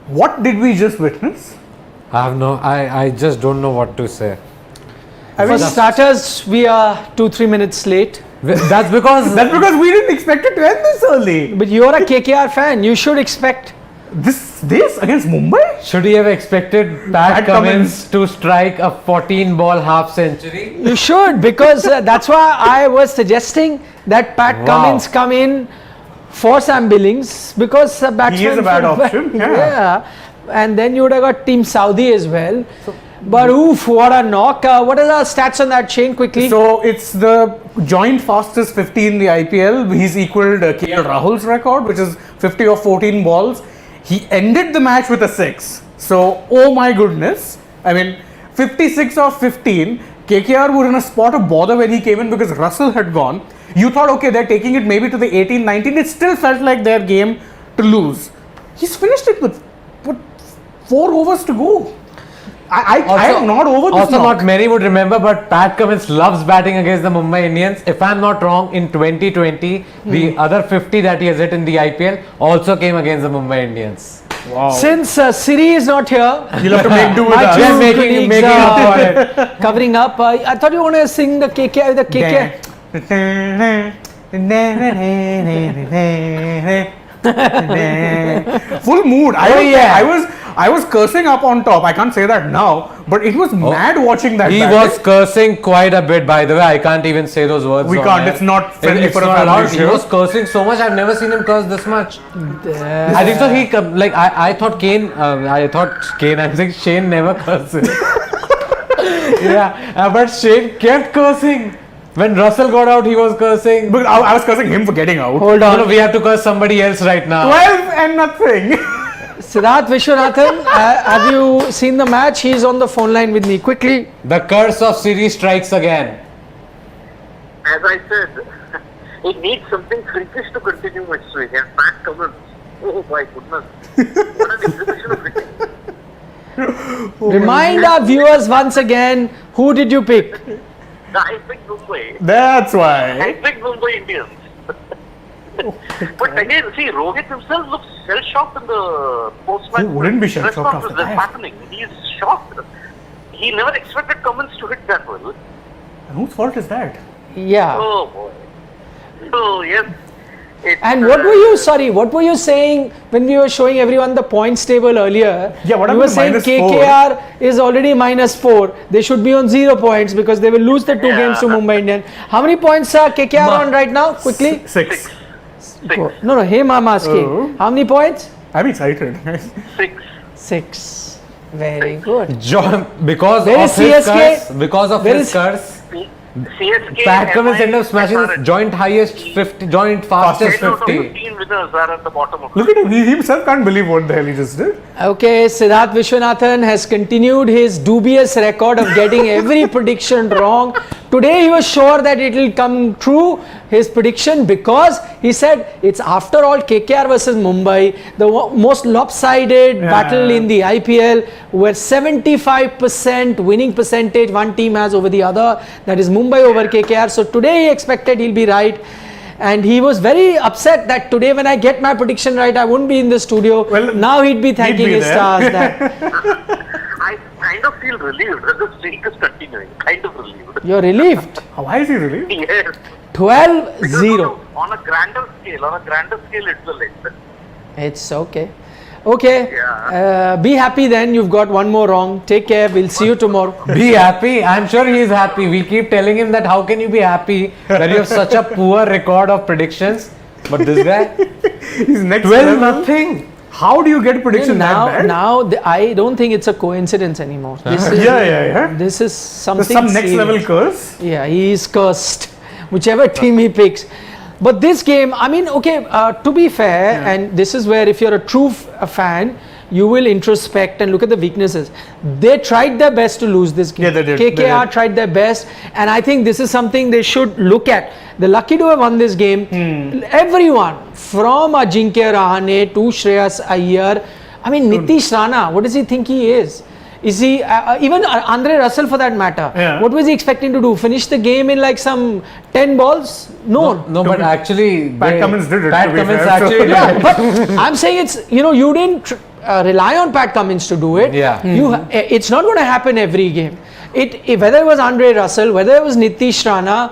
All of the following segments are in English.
What did we just witness? I just don't know what to say. For starters, we are 2-3 minutes late. That's because we didn't expect it to end this early. But you're a KKR fan. You should expect This against Mumbai? should he have expected Pat Cummins to strike a 14-ball half century? You should, because that's why I was suggesting that Pat Cummins come in for Sam Billings, because batsman He is a bad option. Yeah. And then you would have got Team Saudi as well. But oof, what a knock. What are the stats on that, Shane, quickly? So it's the joint fastest 50 in the IPL. He's equaled KL Rahul's record, which is 50 of 14 balls. He ended the match with a 6. So, oh my goodness. I mean, 56 of 15. KKR were in a spot of bother when he came in because Russell had gone. You thought, okay, they're taking it maybe to the 18, 19. It still felt like their game to lose. He's finished it with 4 overs to go. I am not over this. Also, not many would remember, but Pat Cummins loves batting against the Mumbai Indians. If I'm not wrong, in 2020, the other 50 that he has hit in the IPL also came against the Mumbai Indians. Wow. Since Siri is not here, You'll have to make do with my us. two making colleagues up are for it. covering up. I thought you want to sing the KKR. The KKR. Full mood. I was cursing up on top. I can't say that now, but it was mad watching that. He was cursing quite a bit, by the way. I can't even say those words. We can't. It's not friendly for a family He show. was cursing so much. I've never seen him curse this much. I think so. I thought Kane. I'm saying Shane never curses. But Shane kept cursing. When Russell got out, he was cursing. But I was cursing him for getting out. Hold on. No, we have to curse somebody else right now. 12 and nothing. Siddharth Vishwanathan, have you seen the match? He's on the phone line with me. Quickly. The curse of Siri strikes again. As I said, it needs something freakish to continue its swing. And Pat Cummins, oh my goodness, what an exhibition of hitting. Remind our viewers once again, who did you pick? I picked Mumbai. That's I why. picked Mumbai Indians. But again, see, Rohit himself looks shell-shocked in the post-match. Who wouldn't be shell-shocked press after conference. that? That's happening. He's shocked. He never expected Cummins to hit that well. And whose fault is that? Yeah. Oh boy. So yes. And what were you saying when we were showing everyone the points table earlier? Yeah, what you were saying KKR is already -4. They should be on 0 points because they will lose the 2 games to Mumbai Indians. How many points are KKR on right now? Quickly. 6. No, him I'm asking. Oh. How many points? I'm excited. 6. 6. Very good. Because Where of is his CSK? curse. Because of Where his is- curse. CSK. Pat Cummins ended up smashing SRH. his joint highest 50, joint fastest 10 out of 50. 15 winners are at the bottom of Look at him. He himself can't believe what the hell he just did. Okay, Siddharth Vishwanathan has continued his dubious record of getting every prediction wrong. Today he was sure that it will come true, his prediction, because he said it's after all KKR versus Mumbai, the most lopsided battle in the IPL, where 75% winning percentage one team has over the other, that is Mumbai over KKR. So today he expected he'll be right. And he was very upset that today when I get my prediction right, I wouldn't be in the studio. Well, now he'd be thanking his stars. That I kind of feel relieved that the streak is continuing. Kind of relieved. you're relieved. Why is he relieved? Yes. 12-0. On a grander scale, it's a lesson. It's okay. Okay. Yeah. Be happy then. You've got one more wrong. Take care. We'll see you tomorrow. Be happy. I'm sure he is happy. We keep telling him that how can you be happy when you have such a poor record of predictions. But this guy, He's next 12 level. nothing. How do you get prediction that bad? I don't think it's a coincidence anymore. This is, Yeah. This is something. There's some next serious. level curse. Yeah, he is cursed. Whichever team he picks. But this game, I mean, okay, to be fair, and this is where if you're a true fan, you will introspect and look at the weaknesses. They tried their best to lose this game. Yeah, they did. KKR tried their best, and I think this is something they should look at. They're lucky to have won this game. Everyone, from Ajinkya Rahane to Shreyas Iyer, I mean, Nitish Rana, what does he think he is? Is he even Andre Russell for that matter? Yeah. What was he expecting to do? Finish the game in like some 10 balls? No. No, but actually, Pat Cummins did it, Pat to be Cummins fair, actually so- did Yeah, it. but I'm saying it's, you didn't rely on Pat Cummins to do it. Yeah. It's not going to happen every game. Whether it was Andre Russell, whether it was Nitish Rana,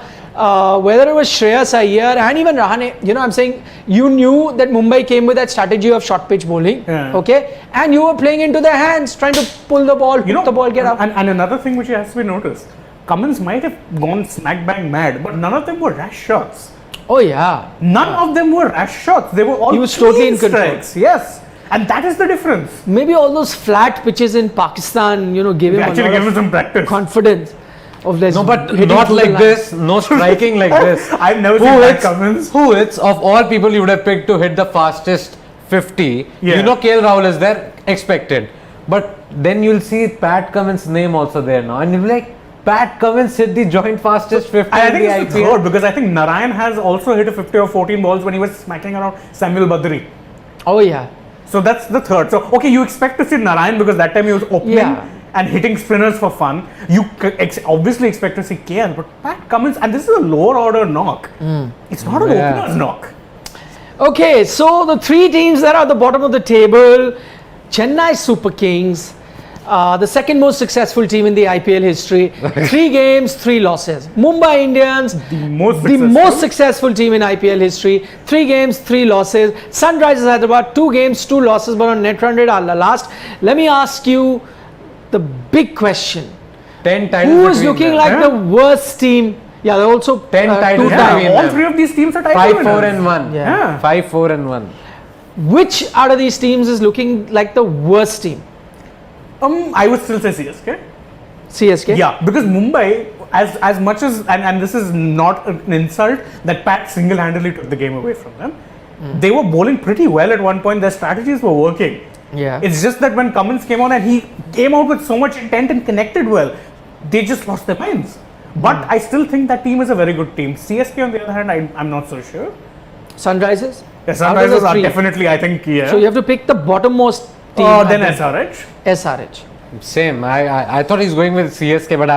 whether it was Shreyas Iyer and even Rahane, I'm saying you knew that Mumbai came with that strategy of short pitch bowling, Yeah. okay, and you were playing into their hands, trying to pull the ball, hook the ball, get out. And another thing which has to be noticed, Cummins might have gone smack bang mad, but none of them were rash shots. Oh yeah, None of them were rash shots. They were all He was totally clean in control. strikes. Yes, and that is the difference. maybe all those flat pitches in Pakistan, gave They him a actually lot gave him of some practice. confidence of this. No, but hitting not through the like line. this. No striking like this. I've never Who seen Pat hits? Cummins. Who hits? Of all people, you would have picked to hit the fastest 50. Yeah. You know, KL Rahul is there, expected. But then you'll see Pat Cummins' name also there now, and you'll be like, Pat Cummins hit the joint fastest 50 I in think the it's the IPL. third because I think Narayan has also hit a 50 or 14 balls when he was smacking around Samuel Badri. Oh yeah. So that's the third. So okay, you expect to see Narayan because that time he was opening Yeah. and hitting spinners for fun. You obviously expect to see KL, but Pat Cummins, and this is a lower order knock. It's not an Yeah. opener's knock. Okay, so the three teams that are at the bottom of the table, Chennai Super Kings, the second most successful team in the IPL history, 3 games, 3 losses. Mumbai Indians, the most successful team in IPL history, 3 games, 3 losses. Sunrisers Hyderabad, 2 games, 2 losses, but on net run rate are last. Let me ask you the big question. 10 titles. Who is between looking them. like Yeah. the worst team? Yeah, they're also 10 titles 2 Yeah, between times. all them. 3 of these teams are title 5, winners. 4 and 1. Yeah. 5, 4 and 1. Which out of these teams is looking like the worst team? I would still say CSK. CSK? Yeah, because Mumbai, as much as and this is not an insult that Pat single-handedly took the game away from them. They were bowling pretty well at one point. Their strategies were working. Yeah. It's just that when Cummins came on and he came out with so much intent and connected well, they just lost their minds. But I still think that team is a very good team. CSK on the other hand, I'm not so sure. Sunrisers? The Out of the Sunrisers are 3. definitely, I think, yeah. So you have to pick the bottommost team. Then I think. SRH. SRH. Same. I thought he's going with CSK, but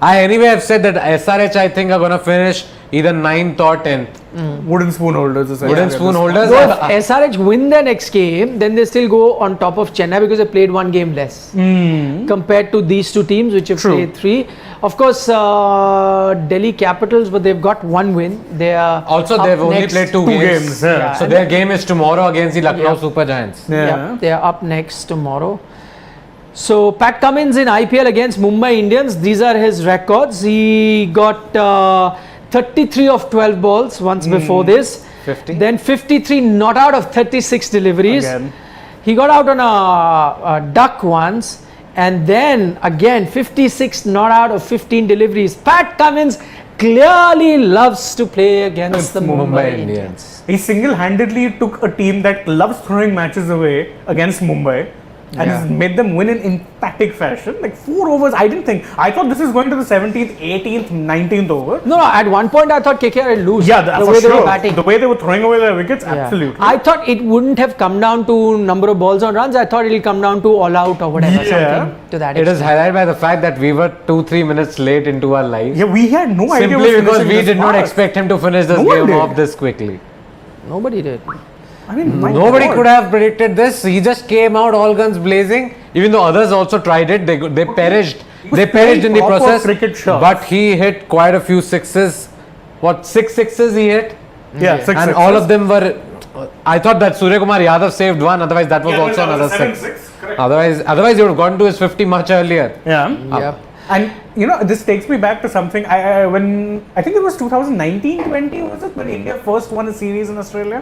I anyway have said that SRH I think are gonna finish either 9th or 10th. Wooden spoon holders. essentially, Wooden at this spoon point. holders. So if SRH win their next game, then they still go on top of Chennai because they played 1 game less compared to these 2 teams which have True. played 3. Of course, Delhi Capitals, but they've got 1 win. They are Also, up they've only next. played 2 2 games. games, yeah. So and their game is tomorrow against the Lucknow Yeah. Super Giants. Yeah, they are up next tomorrow. So Pat Cummins in IPL against Mumbai Indians. These are his records. He got 33 of 12 balls once before this. 50. Then 53 not out of 36 deliveries. Again. He got out on a duck once. And then again 56 not out of 15 deliveries. Pat Cummins clearly loves to play against the Mumbai Indians. He single-handedly took a team that loves throwing matches away against Mumbai and Yeah. has made them win in emphatic fashion. Like 4 overs, I didn't think. I thought this is going to the 17th, 18th, 19th over. No, at one point I thought KKR would lose. Yeah, the for way sure. they were batting. The way they were throwing away their wickets, Yeah. absolutely. I thought it wouldn't have come down to number of balls on runs. I thought it'll come down to all out or whatever, Yeah. something to that It is extent. highlighted by the fact that we were 2-3 minutes late into our live. Yeah, we had no idea. Simply he was because finishing we this did not fast. expect him to finish this No one game did. off this quickly. Nobody did. I mean, my Nobody God. could have predicted this. He just came out all guns blazing. Even though others also tried it, they perished. was They perished playing in the proper process. cricket shots. But he hit quite a few sixes. What, 6 sixes he hit? Yeah, 6 And all of them were. I thought that Surya Kumar Yadav saved one. Otherwise, that was also another 6. Otherwise, he would have gone to his 50 much earlier. Yeah. Yep. And this takes me back to something. When I think it was 2019-20, was it when India first won a series in Australia?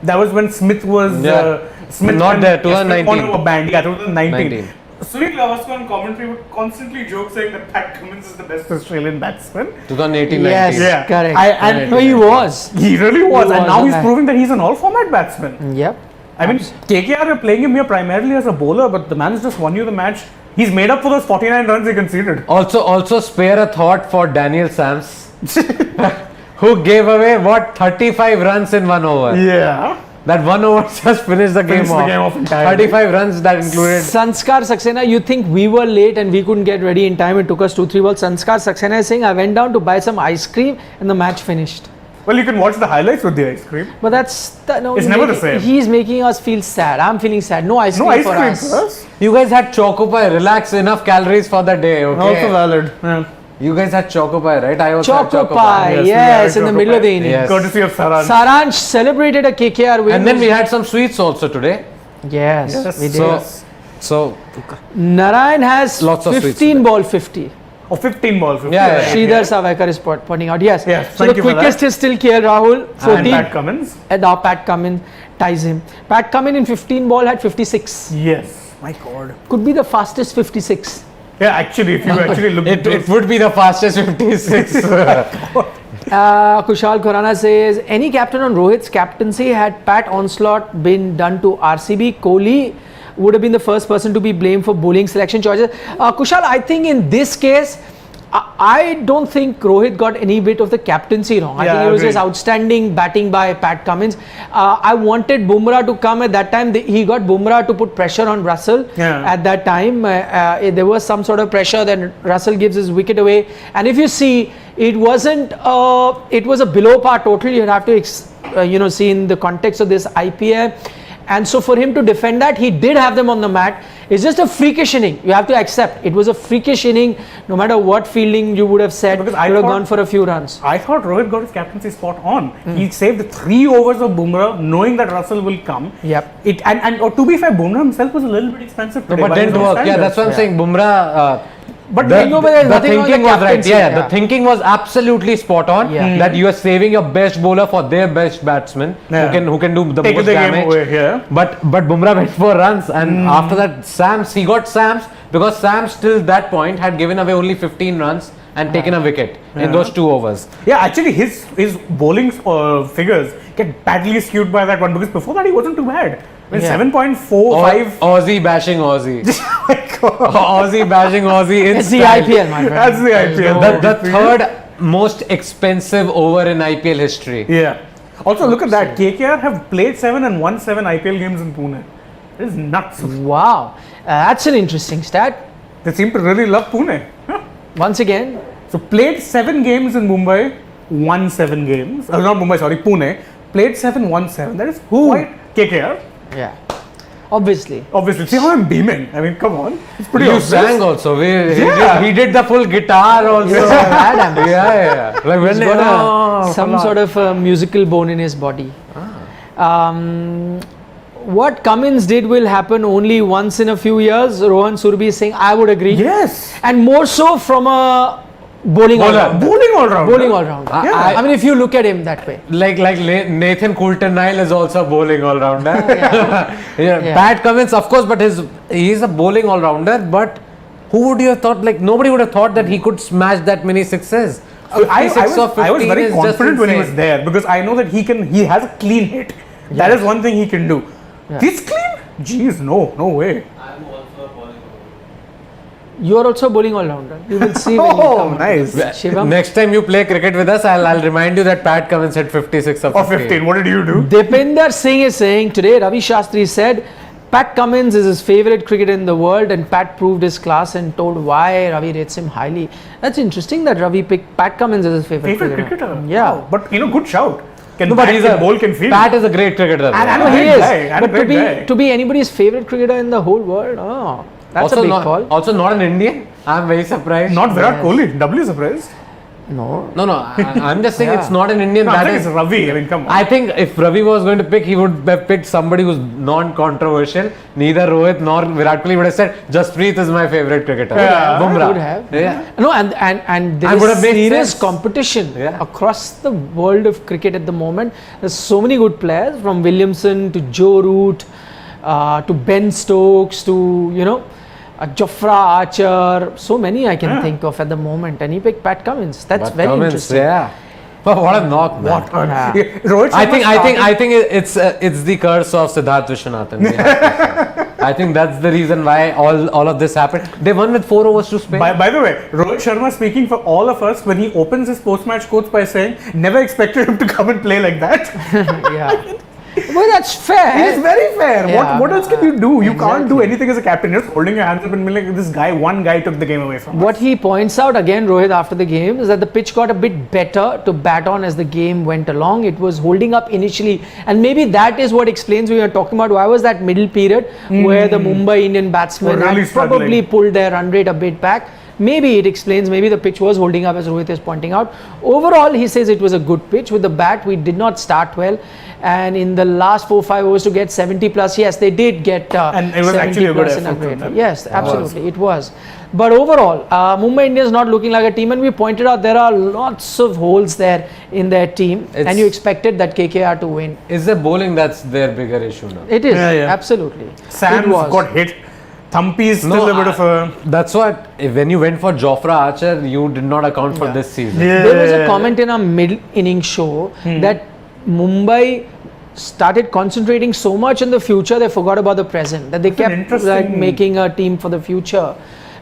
That was when Smith was Smith Not and- there, Smith 2019. were banned. Yeah, 2019. 19. Sunil Gavaskar on commentary would constantly joke saying that Pat Cummins is the best Australian batsman. 2018 Yes, 19. Yeah. correct. And No, he was. he really was, He and was, now he's okay. proving that he's an all-format batsman. Yep. I mean, KKR are playing him here primarily as a bowler, but the man's just won you the match. He's made up for those 49 runs he conceded. Also spare a thought for Daniel Sams, who gave away 35 runs in 1 over. Yeah. That one over just finished the game Finished the game off entirely. 35 runs that included. Sanskar Saxena, you think we were late and we couldn't get ready in time? It took us 2-3 balls. Sanskar Saxena is saying, I went down to buy some ice cream and the match finished. Well, you can watch the highlights with the ice cream. But no, It's never the same. He's making us feel sad. I'm feeling sad. No ice cream No ice for cream us. for us. You guys had Choco Pie. Relax, enough calories for the day. Okay. Also valid. Yeah. You guys had Choco Pie, right? I also had Choco Pie, yes, we in had the middle Choco of the Pie. inning. Yes. Courtesy of Saran. Saransh celebrated a KKR win. And then we had some sweets also today. Yes, Yes. we did. So Narayan has Lots of sweets 15 ball 50. Oh, 15 balls. 15. Yeah, yeah. Sridhar Savaikar is pointing out. Yes. Yes, So thank the you for quickest that. is still KL Rahul, 14. And Pat Cummins. And now Pat Cummins ties him. Pat Cummins in 15 ball had 56. Yes. My God. Could be the fastest 56. Yeah, actually, if you actually look at it would be the fastest 56. Kushal Khurana says, any captain on Rohit's captaincy had Pat onslaught been done to RCB, Kohli would have been the first person to be blamed for bowling selection choices. Kushal, I think in this case, I don't think Rohit got any bit of the captaincy wrong. I Yeah, think it was agreed. just outstanding batting by Pat Cummins. I wanted Bumrah to come at that time. He got Bumrah to put pressure on Russell at that time. There was some sort of pressure, then Russell gives his wicket away. And if you see, it wasn't, it was a below par total. You'd have to, see in the context of this IPL. And so for him to defend that, he did have them on the mat. It's just a freakish inning. You have to accept. It was a freakish inning. No matter what fielding you would have said, Because would I have thought- gone for a few runs. I thought Rohit got his captaincy spot on. He saved 3 overs of Bumrah, knowing that Russell will come. Yep. And to be fair, Bumrah himself was a little bit expensive today. but by didn't his own work. Yeah, that's what I'm standards. saying. Bumrah. But the, no, but there's the nothing wrong with thinking the was right. captaincy, Yeah, yeah. the thinking was absolutely spot on. Yeah. That you are saving your best bowler for their best batsman Yeah. who can do the Taking most the game damage. away here. But Bumrah went for runs, and after that, he got Sam's because Sam's till that point had given away only 15 runs and taken a wicket in those 2 overs. Yeah, actually, his bowling figures get badly skewed by that one because before that he wasn't too bad. I mean, Yeah. 7.45. Aussie bashing Aussie. Oh my God. Aussie bashing Aussie. in It's the style. IPL, my friend. That's the IPL. The third most expensive over in IPL history. Yeah. Also, look at that. KKR have played 7 and won 7 IPL games in Pune. It is nuts. Wow. That's an interesting stat. They seem to really love Pune. Huh. Once again, So, played 7 games in Mumbai, won 7 games. Not Mumbai, sorry, Pune. Played 7, won 7. That is quite KKR. yeah. Obviously. Obviously. See how I'm beaming. I mean, come on. It's pretty You obvious. sang also. Yeah. He did the full guitar also. Bad ambition. yeah. Like when He's got some sort of a musical bone in his body. What Cummins did will happen only once in a few years. Rohan Surbi is saying, I would agree. Yes. And more so from a bowling all-rounder. Bowling all round. Bowling all-rounder. Yeah. I mean, if you look at him that way. like Nathan Coulter-Nile is also a bowling all-rounder. Yeah. Pat Cummins, of course, but he's a bowling all-rounder. But who would you have thought? Like nobody would have thought that he could smash that many sixes. I 56 or 15 was very is just confident when he was insane. there because I know that he has a clean hit. That is one thing he can do. Yeah. This clean? Jeez, no way. You are also a bowling all-rounder. You will see when you Oh, come. nice. Shivam? Next time you play cricket with us, I'll remind you that Pat Cummins hit 56 or Or 15. What did you do? Deepinder Singh is saying today, Ravi Shastri said, Pat Cummins is his favorite cricketer in the world and Pat proved his class and told why Ravi rates him highly. That's interesting that Ravi picked Pat Cummins as his favorite Cricketer? Yeah. Wow. But good shout. Can No, but bat, he's can a bowl, can field. Pat is a great cricketer. And No, a he great is. guy, and a But great guy. to be anybody's favorite cricketer in the whole world, that's also a big not, call. Also not an Indian. I'm very surprised. Not Virat Yes. Kohli. Doubly surprised. No. No, I'm just saying Yeah. it's not an Indian. No, I that think is. it's Ravi. I mean, come on. I think if Ravi was going to pick, he would have picked somebody who's non-controversial. Neither Rohit nor Virat Kohli would have said, Jasprit is my favorite cricketer. Yeah. Bumrah. Would have. Yeah. No, and there And would is have made serious sense. competition Yeah. across the world of cricket at the moment. There's so many good players from Williamson to Joe Root to Ben Stokes to Jofra Archer. So many I can think of at the moment. And he picked Pat Cummins. That's But very Cummins, interesting. Yeah. But what a knock, man. Yeah. Rohit I Sharma think it's the curse of Siddharth Vishwanathan. We have to say. I think that's the reason why all of this happened. They won with 4 overs to Spain. By the way, Rohit Sharma speaking for all of us when he opens his post-match quotes by saying, never expected him to come and play like that. Yeah. Well, that's fair. It's very fair. Yeah. What else can you do? You can't do Exactly. anything as a captain. You're just holding your hands up and being like, this guy, one guy took the game away from What us. he points out again, Rohit, after the game is that the pitch got a bit better to bat on as the game went along. It was holding up initially, and maybe that is what explains we were talking about why was that middle period where the Mumbai Indian batsmen Were really had probably struggling. pulled their run rate a bit back. Maybe it explains, maybe the pitch was holding up as Rohit is pointing out. Overall, he says it was a good pitch. With the bat, we did not start well. And in the last 4-5 overs to get 70 plus, yes, they did get And it was 70 actually a good plus in effort from grade. them. Yes, absolutely, it was. But overall, Mumbai Indians not looking like a team, and we pointed out there are lots of holes there in their team, and you expected that KKR to win. Is the bowling that's their bigger issue now? It is, Yeah. absolutely. Sam's It was. got hit. Thumpy's still a bit of a... That's what, when you went for Jofra Archer, you did not account for this season. There was a comment in our mid inning show that Mumbai started concentrating so much on the future they forgot about the present. That they That's an kept interesting- like making a team for the future,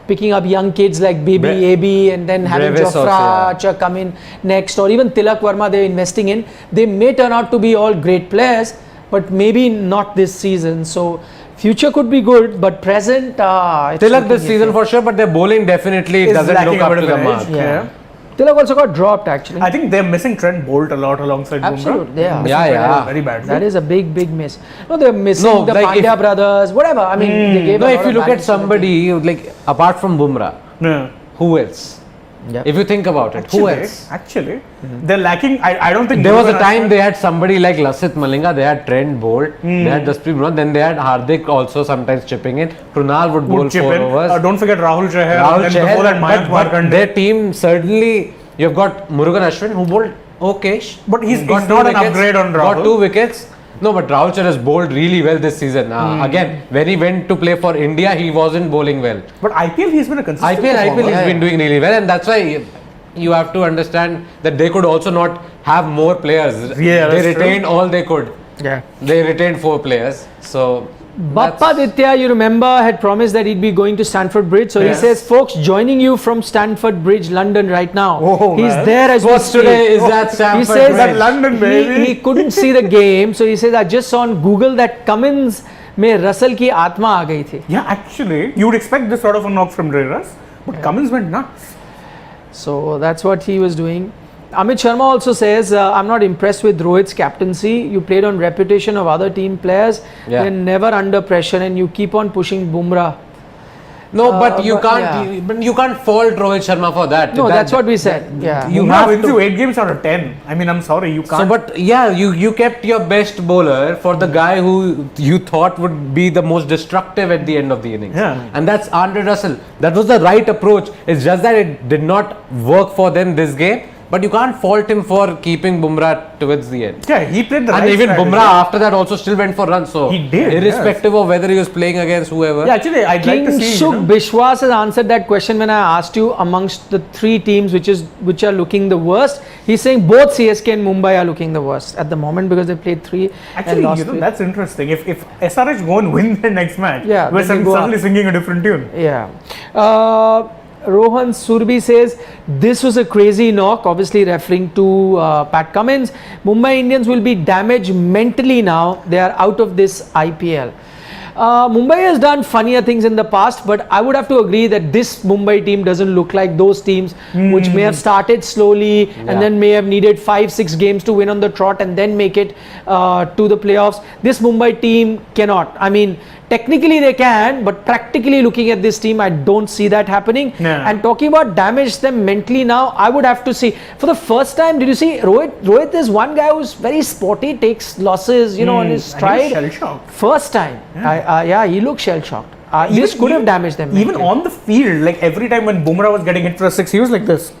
picking up young kids like Baby, AB, and then having Brevis Jofra also, yeah. Archer come in next, or even Tilak Verma they're investing in. They may turn out to be all great players, but maybe not this season. So future could be good, but present, it's Tilak looking this season iffy. for sure, but their bowling definitely Is doesn't lacking look a up bit to of the an mark. edge. Yeah. Tilak also got dropped actually. I think they're missing Trent Bolt a lot alongside Bumrah. Absolutely, they are. Missing Yeah, Trent yeah. Bolt very badly. That is a big miss. No, they're missing No, the like Pandya if- brothers, whatever. I mean, they gave No, a if lot you of look at balance to the somebody, like, apart from Bumrah, Yeah. who else? Yeah. If you think about it, who else? Actually, they're lacking. I don't think There was a Murugan time Ashwin- they had somebody like Lasith Malinga, they had Trent Bolt, they had Jasprit Bumrah, then they had Hardik also sometimes chipping in. Krunal would bowl would chip 4 in. overs. Don't forget Rahul Chahar. Rahul and Chahar, before that, Mayank but Markande. their team certainly, you've got Murugan Ashwin who bowled okay. But he's got not 2 an wickets, upgrade on Got Rahul. 2 wickets. No, but Rahul Chahar has bowled really well this season. Again, when he went to play for India, he wasn't bowling well. But IPL, he's been a consistent IPL performer. he's been doing really well, and that's why you have to understand that they could also not have more players. Yeah, They that's retained true. all they could. Yeah. They retained 4 players. So Bappa that's- Ditya, you remember, had promised that he'd be going to Stamford Bridge. So Yes. he says, folks, joining you from Stamford Bridge, London right now. Oh, He's man. there as we What's speak. today is that He Stamford says Bridge. That London, baby. he couldn't see the game. So he says, I just saw on Google that Cummins में Russell की आत्मा आ गई थी. Yeah, actually, you would expect this sort of a knock from Dreras, but Cummins went nuts. So that's what he was doing. Amit Sharma also says, I'm not impressed with Rohit's captaincy. You played on reputation of other team players. Yeah. They're never under pressure and you keep on pushing Bumrah. no, but you but can't. yeah. But you can't fault Rohit Sharma for that. No, That- that's what we said. Yeah. You Bumrah have wins to- you 8 games out of 10. I mean, I'm sorry, you can't. So, but yeah, you kept your best bowler for the guy who you thought would be the most destructive at the end of the innings. Yeah. And that's Andre Russell. That was the right approach. It's just that it did not work for them this game. But you can't fault him for keeping Bumrah towards the end. yeah, he played the And right even strategy. Bumrah after that also still went for runs. So He did, irrespective of whether he was playing against whoever. Yeah, actually, I'd like to King see. Suk Bishwas has answered that question when I asked you amongst the 3 teams which are looking the worst. He's saying both CSK and Mumbai are looking the worst at the moment because they played 3 and Actually, lost 3. that's interesting. If SRH go and win their next match, Yeah, we're then they go suddenly up. singing a different tune. Yeah. Rohan Surbi says this was a crazy knock, obviously referring to Pat Cummins. Mumbai Indians will be damaged mentally now. They are out of this IPL. Mumbai has done funnier things in the past, but I would have to agree that this Mumbai team doesn't look like those teams which may have started slowly and then may have needed 5-6 games to win on the trot and then make it to the playoffs. This Mumbai team cannot. I mean, technically they can, but practically looking at this team, I don't see that happening. Yeah. And talking about damage them mentally now, I would have to see. For the first time, did you see Rohit? Rohit is one guy who's very sporty, takes losses, on his stride. Shell-shocked. First time. Yeah, he looked shell-shocked. This could have damaged them. Even mentally. on the field, like every time when Bumrah was getting hit for a 6, he was like this.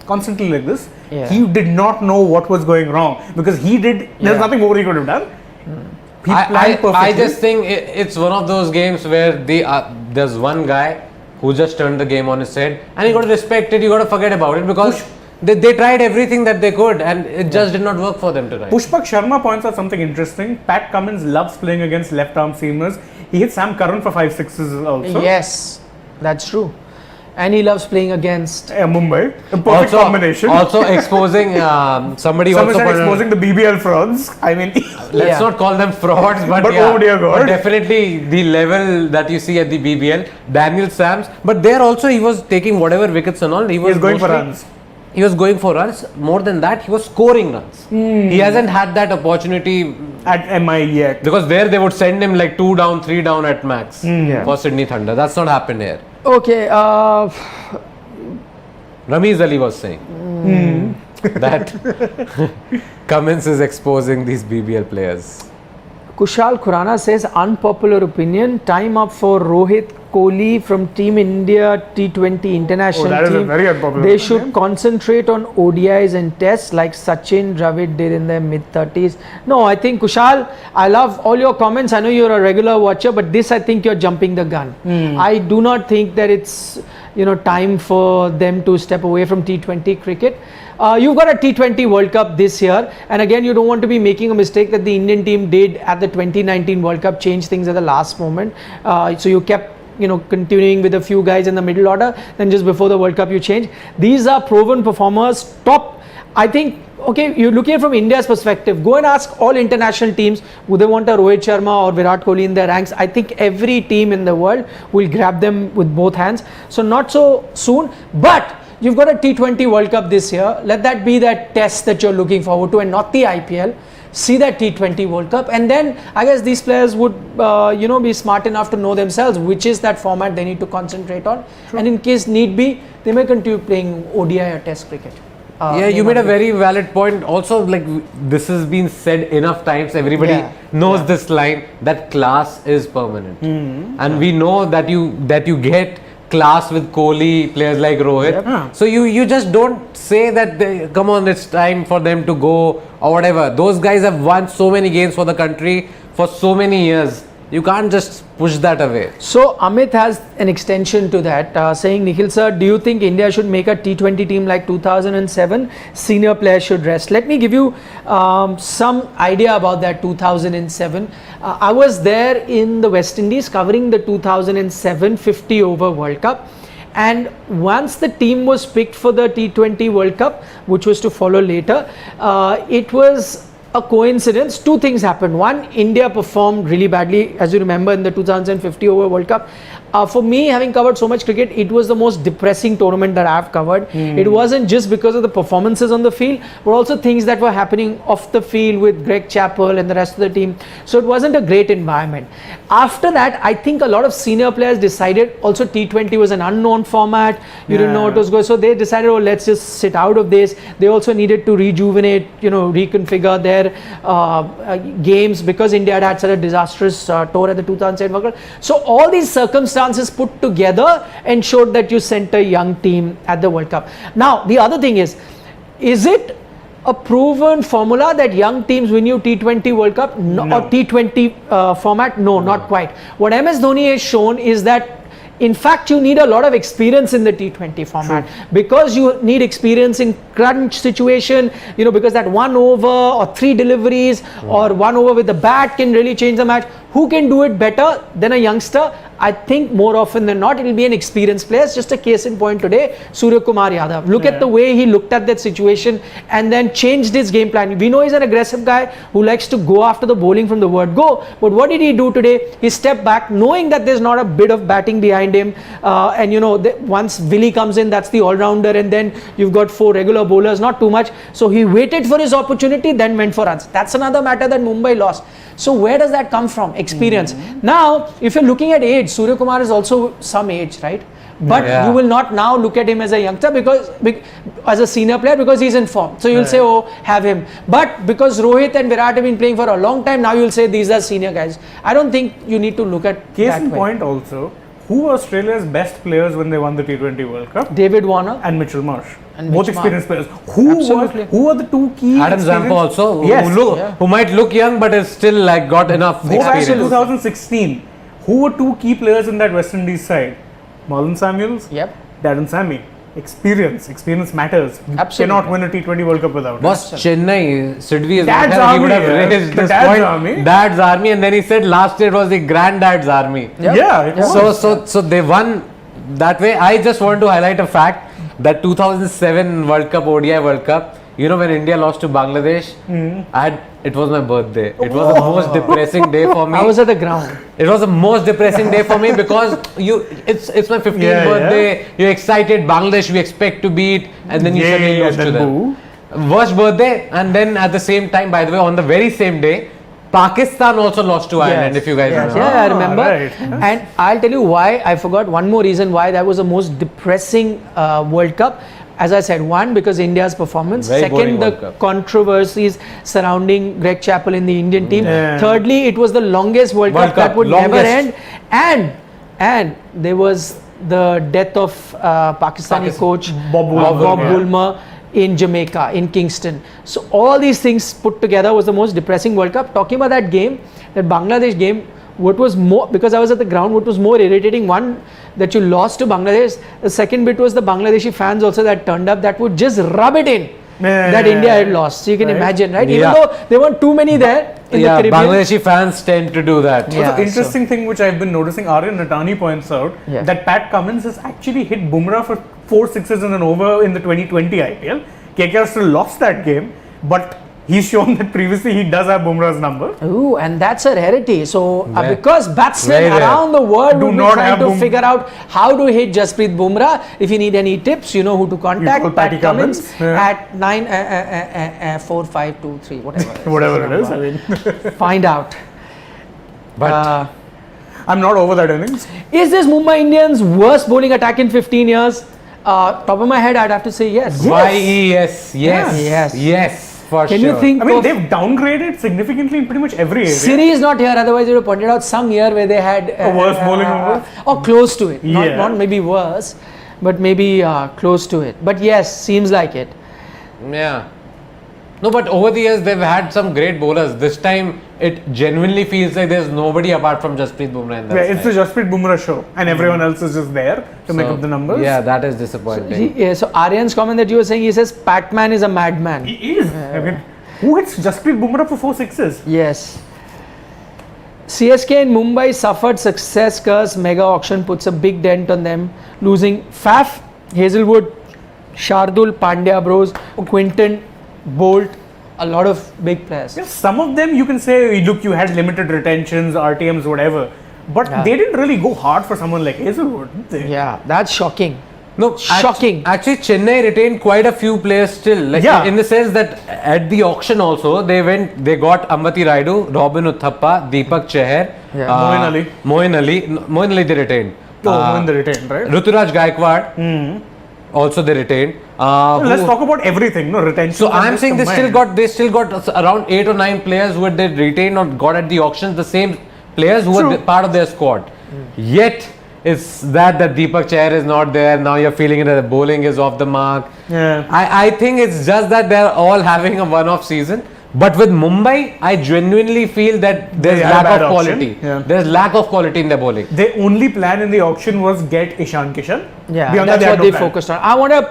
Constantly like this. Yeah. He did not know what was going wrong because there's Yeah. nothing more he could have done. He planned I perfectly. just think it's one of those games where there's one guy who just turned the game on his head, and you got to respect it. You got to forget about it because they tried everything that they could, and it just did not work for them tonight. Pushpak Sharma points out something interesting. Pat Cummins loves playing against left-arm seamers. He hit Sam Curran for 5 sixes also. Yes, that's true. And he loves playing against. Mumbai. A perfect combination. Also exposing somebody Someone also started pointed- exposing the BBL frauds. I mean, let's not call them frauds, but, But oh dear God. but definitely the level that you see at the BBL, Daniel Sams, but there also he was taking whatever wickets and all. He was going for mostly- runs. He was going for runs. More than that, he was scoring runs. He hasn't had that opportunity At MI yet. because there they would send him like 2 down, 3 down at max Yeah. for Sydney Thunder. That's not happened here. Okay, Ramiz Ali was saying that Cummins is exposing these BBL players. Kushal Khurana says, unpopular opinion, time up for Rohit Kohli from Team India T20 international that is a team. very unpopular They opinion. should concentrate on ODIs and tests like Sachin Dravid did in their mid-30s. No, I think Kushal, I love all your comments. I know you're a regular watcher, but this I think you're jumping the gun. I do not think that it's time for them to step away from T20 cricket. You've got a T20 World Cup this year, and again, you don't want to be making a mistake that the Indian team did at the 2019 World Cup, change things at the last moment. So you kept continuing with a few guys in the middle order, then just before the World Cup you change. These are proven performers, top. I think, okay, you're looking at it from India's perspective, go and ask all international teams, would they want a Rohit Sharma or Virat Kohli in their ranks? I think every team in the world will grab them with both hands. So not so soon, but you've got a T20 World Cup this year. Let that be that test that you're looking forward to and not the IPL. See that T20 World Cup, and then I guess these players would be smart enough to know themselves which is that format they need to concentrate on. And in case need be, they may continue playing ODI or Test cricket. Yeah, you made a very valid point. Also, like this has been said enough times. Everybody knows this line that class is permanent, and we know that you get class with Kohli, players like Rohit. So you just don't say that come on, it's time for them to go or whatever. Those guys have won so many games for the country for so many years. You can't just push that away. So Amit has an extension to that, saying, Nikhil sir, do you think India should make a T20 team like 2007? Senior players should rest. Let me give you some idea about that 2007. I was there in the West Indies covering the 2007 50 over World Cup. And once the team was picked for the T20 World Cup, which was to follow later, it was a coincidence. Two things happened. One, India performed really badly, as you remember, in the 2050 over World Cup. For me, having covered so much cricket, it was the most depressing tournament that I've covered. It wasn't just because of the performances on the field, but also things that were happening off the field with Greg Chappell and the rest of the team. So it wasn't a great environment. After that, I think a lot of senior players decided, also T20 was an unknown format. You didn't know what was going. So they decided, oh, let's just sit out of this. They also needed to rejuvenate, reconfigure their games because India had such a disastrous tour at the 2007 World Cup. So all these circumstances put together ensured that you sent a young team at the World Cup. Now, the other thing is it a proven formula that young teams win you T20 World Cup or T20 format? No, not quite. What MS Dhoni has shown is that in fact, you need a lot of experience in the T20 format because you need experience in crunch situation, because that 1 over or 3 deliveries or 1 over with the bat can really change the match. Who can do it better than a youngster? I think more often than not, it will be an experienced player. It's just a case in point today, Surya Kumar Yadav. Look at the way he looked at that situation and then changed his game plan. We know he's an aggressive guy who likes to go after the bowling from the word go. But what did he do today? He stepped back knowing that there's not a bit of batting behind him. Once Willie comes in, that's the all-rounder, and then you've got 4 regular bowlers, not too much. So he waited for his opportunity, then went for runs. That's another matter that Mumbai lost. So where does that come from? Experience. Now, if you're looking at age, Surya Kumar is also some age, right? But you will not now look at him as a youngster because as a senior player because he's in form. So you'll say, oh, have him. But because Rohit and Virat have been playing for a long time, now you'll say these are senior guys. I don't think you need to look at Case that in way. point also, who were Australia's best players when they won the T20 World Cup? David Warner And Mitchell Marsh. And Both Mitch experienced Marsh. players. Who are the two key Adam Zampa also, Yes. who might look young but is still like got enough Go back to experience. 2016. Who were two key players in that West Indies side? Marlon Samuels, Yep. Darren Sammy. Experience matters. You Absolutely. cannot win a T20 World Cup without it. Was Chennai, Sidvi is Dad's not here, he would army, have raised the this Dad's point. army. Dad's army, and then he said last year it was the granddad's army. Yeah, it was. So they won that way. I just want to highlight a fact that 2007 World Cup, ODI World Cup, You know, when India lost to Bangladesh, it was my birthday. It was the most depressing day for me. I was at the ground. It was the most depressing day for me because it's my 15th Yeah, birthday. You're excited. Bangladesh we expect to beat, and then you suddenly lose to them. Worst birthday, and then at the same time, by the way, on the very same day, Pakistan also lost to Ireland. If you guys remember. Yeah, I remember. Right. And I'll tell you why. I forgot one more reason why that was the most depressing World Cup. As I said, one, because India's performance. Very boring Second, the World Cup. controversies surrounding Greg Chappell in the Indian team. Yeah. Thirdly, it was the longest World Cup that would never end. And there was the death of Pakistani coach Bob Woolmer in Jamaica, in Kingston. So all these things put together was the most depressing World Cup. Talking about that game, that Bangladesh game, what was more, because I was at the ground, what was more irritating, one, that you lost to Bangladesh. The second bit was the Bangladeshi fans also that turned up that would just rub it in that India had lost. So you can imagine, right? Even though there weren't too many there in the Caribbean. Bangladeshi fans tend to do that. Yeah. The interesting thing which I've been noticing, Aryan Natani points out that Pat Cummins has actually hit Bumrah for 4 sixes in an over in the 2020 IPL. KKR still lost that game, but he's shown that previously he does have Bumrah's number. Ooh, and that's a rarity. So Rare. because batsmen Very rare. around the world Do would be not trying have to figure out how to hit Jasprit Bumrah. If you need any tips, you know who to contact. You call Patty Pat Cummins Cummins. at 94523, whatever. Whatever it is, I mean. Find out. But I'm not over that innings. Is this Mumbai Indians' worst bowling attack in 15 years? Top of my head, I'd have to say yes. yes, for Can sure. you think I mean, of they've downgraded significantly in pretty much every area. Siri is not here, otherwise you would have pointed out some year where they had A worse bowling over? or close to it. Yeah. Not maybe worse, but maybe close to it. But yes, seems like it. Yeah. No, but over the years they've had some great bowlers. This time it genuinely feels like there's nobody apart from Jasprit Bumrah in that Yeah, it's the side. Jasprit Bumrah show, and everyone else is just there to make So, up the numbers. Yeah, that is disappointing. So Aryan's comment that you were saying, he says Patman is a madman. He is. I mean, who hits Jasprit Bumrah for 4 sixes? Yes. CSK in Mumbai suffered success curse. Mega auction puts a big dent on them, losing Faf, Hazelwood, Shardul, Pandya bros, Quinton, Bolt, a lot of big players. Yeah, some of them you can say, look, you had limited retentions, RTMs, whatever. But they didn't really go hard for someone like Hazelwood, did they? Yeah, that's shocking. No, Shocking. Actually, Chennai retained quite a few players still. Like in the sense that at the auction also they got Ambati Raidu, Robin Uthappa, Deepak Chahar, Moin Ali they retained. Moin they retained, right? Ruturaj Gaikwad. Also they retained. Let's talk about everything, no retention. So I'm saying they still got around 8 or 9 players who they retained or got at the auctions, the same players who were part of their squad. Yet it's that Deepak Chahar is not there. Now you're feeling it that the bowling is off the mark. Yeah. I think it's just that they're all having a one-off season. But with Mumbai, I genuinely feel that there's They had a lack bad of auction. quality. Yeah. There's lack of quality in their bowling. Their only plan in the auction was get Ishan Kishan. Yeah, Beyond that's that, what had they no plan. focused on. I want to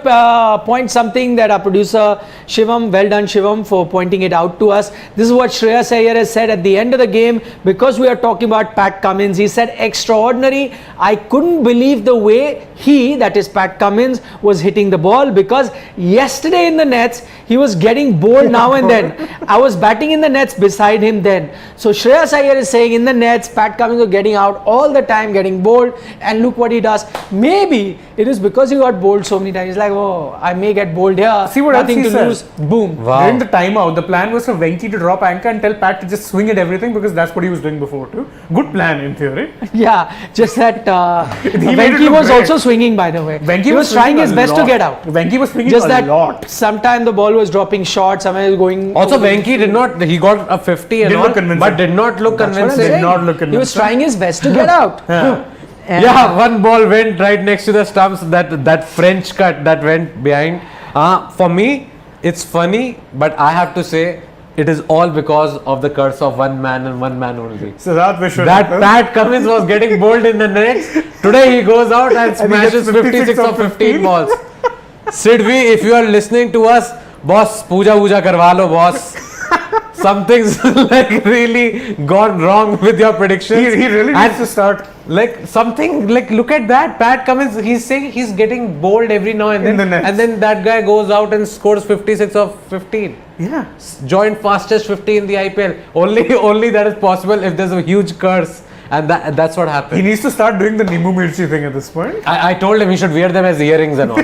point something that our producer Shivam, well done Shivam for pointing it out to us. This is what Shreyas Iyer has said at the end of the game, because we are talking about Pat Cummins. He said, extraordinary. I couldn't believe the way he, that is Pat Cummins, was hitting the ball, because yesterday in the nets, he was getting bowled now and then. I was batting in the nets beside him then. So Shreyas Iyer is saying in the nets, Pat Cummins was getting out all the time, getting bowled, and look what he does. Maybe it is because he got bowled so many times. He's like, oh, I may get bowled here. See what nothing else to he lose. says. Boom. Wow. During the timeout, the plan was for Venki to drop anchor and tell Pat to just swing at everything, because that's what he was doing before too. Good plan in theory. Yeah, just that made it Venki look was great. also swinging, by the way. Venki He was trying swinging his a best to lot. get out. Venki was swinging Just a that lot. sometime the ball was dropping short, somewhere he was going. Also, Venki did not. He got a 50 and Didn't all, look convincing. but did not look That's what I'm convincing. saying. not look He was convincing. trying his best to get out. And Yeah, one ball went right next to the stumps. That French cut that went behind. For me, it's funny, but I have to say it is all because of the curse of one man and one man only. Siddharth Vishwanathan. That Pat Cummins was getting bowled in the nets. Today he goes out and And he gets smashes 56 or 15 balls. Sidvi, if you are listening to us, boss, puja karwa lo, boss. Something's like really gone wrong with your predictions. He really needs to start. Like something like look at that. Pat Cummins, he's saying he's getting bowled every now and In then, the nets. and then that guy goes out and scores 56 of 15. Yeah. Joint fastest 50 in the IPL. Only that is possible if there's a huge curse, and that's what He happened. needs to start doing the Nimbu Mirchi thing at this point. I told him he should wear them as earrings and all.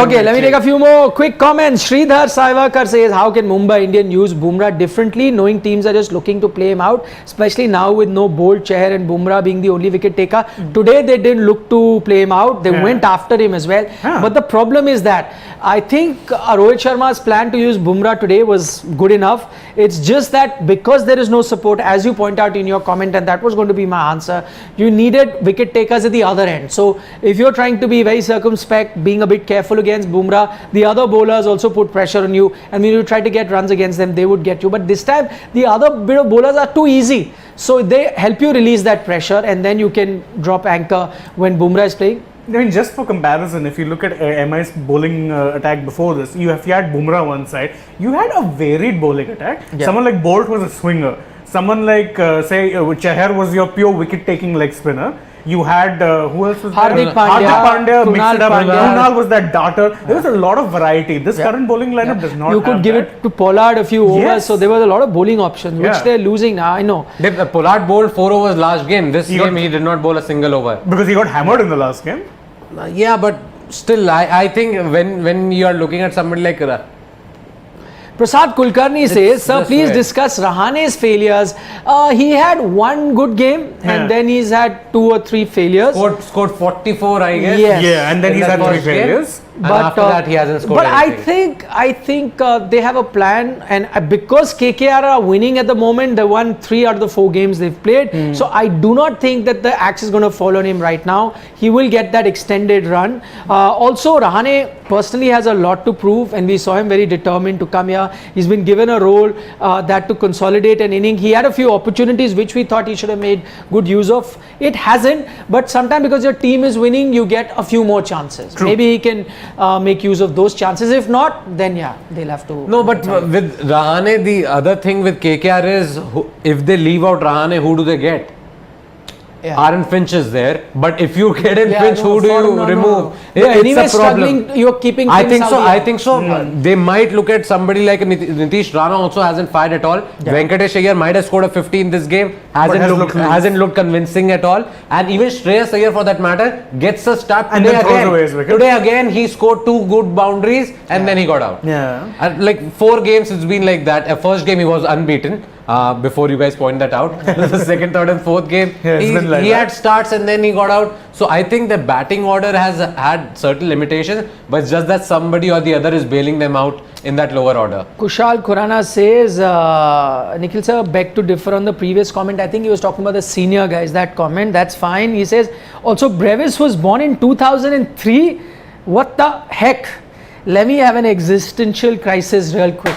Okay, let me take a few more quick comments. Sridhar Saivakar says, how can Mumbai Indian use Bumrah differently, knowing teams are just looking to play him out, especially now with no bold Chahar and Bumrah being the only wicket taker. Today they didn't look to play him out. They went after him as well. But the problem is that I think Rohit Sharma's plan to use Bumrah today was good enough. It's just that because there is no support, as you point out in your comment, and that was going to be my answer, you needed wicket takers at the other end. So if you're trying to be very circumspect, being a bit careful against Bumrah, the other bowlers also put pressure on you, and when you try to get runs against them, they would get you. But this time the other bit of bowlers are too easy, so they help you release that pressure, and then you can drop anchor when Bumrah is playing. I mean, just for comparison, if you look at MI's bowling attack before this, if you had Bumrah one side, you had a varied bowling attack. Yeah. Someone like Bolt was a swinger. Someone like, Chahar was your pure wicket-taking leg spinner. You had, who else was Hardik there? Pandya, Hardik Pandya, mixed Kunal it up. Pandya. Kunal was that darter. There was a lot of variety. This current bowling lineup does not You could have give that. it to Pollard a few overs, Yes. so there was a lot of bowling options, which Yeah. they're losing now. I know. Pollard bowled 4 overs last game. This He game got- he did not bowl a single over. Because he got hammered in the last game. Yeah, but still, I think when you are looking at somebody like Prasad Kulkarni says, sir, this please way. discuss Rahane's failures. He had one good game and then he's had 2 or 3 failures. scored 44, I guess. Yes. Yeah, and then In he's that had 3 first game. failures. And after that, he hasn't scored But anything. I think they have a plan, and because KKR are winning at the moment, they won 3 out of the 4 games they've played. So I do not think that the axe is going to fall on him right now. He will get that extended run. Also, Rahane personally has a lot to prove, and we saw him very determined to come here. He's been given a role that to consolidate an inning. He had a few opportunities which we thought he should have made good use of. It hasn't, but sometimes because your team is winning, you get a few more chances. True. Maybe he can make use of those chances. If not, then yeah, they'll have to. No, but with Rahane, the other thing with KKR is if they leave out Rahane, who do they get? Yeah. Aaron Finch is there, but if you get in Yeah, Finch, no, who do for- you no, remove? no. It- They're it's anyway a problem. struggling. You're keeping. I Tim think so. Saudi I out. think so. They might look at somebody like Nitish Rana also hasn't fired at all. Venkatesh Iyer might have scored a 50 in this game. Hasn't looked convincing at all. And even Shreyas Iyer, for that matter, gets a start And today then throws again. away his wicket. Today again, he scored 2 good boundaries and then he got out. Yeah. And like 4 games, it's been like that. First game he was unbeaten. Before you guys point that out, the second, third, and fourth game, Yeah, it's been like he that. had starts and then he got out. So I think the batting order has had certain limitations, but it's just that somebody or the other is bailing them out in that lower order. Kushal Khurana says, Nikhil sir, beg to differ on the previous comment. I think he was talking about the senior guys, that comment. That's fine. He says, also Brevis was born in 2003. What the heck? Let me have an existential crisis real quick.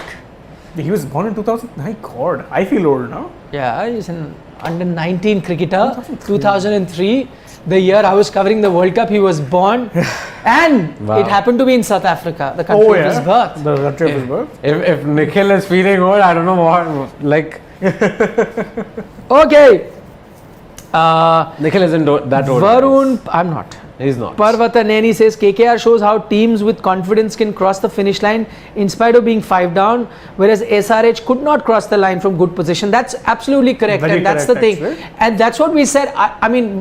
He was born in 2000. My God, I feel old now. Yeah, he's an under 19 cricketer. 2003, the year I was covering the World Cup, he was born. And Wow. it happened to be in South Africa, the country of his birth. The country of his birth. If Nikhil is feeling old, I don't know what. Like Okay. Nikhil isn't that old. Varun, I'm not. He's not. Parvata Neni says KKR shows how teams with confidence can cross the finish line in spite of being 5 down, whereas SRH could not cross the line from good position. That's absolutely correct, Very and that's the correct, thing. actually. And that's what we said. I mean,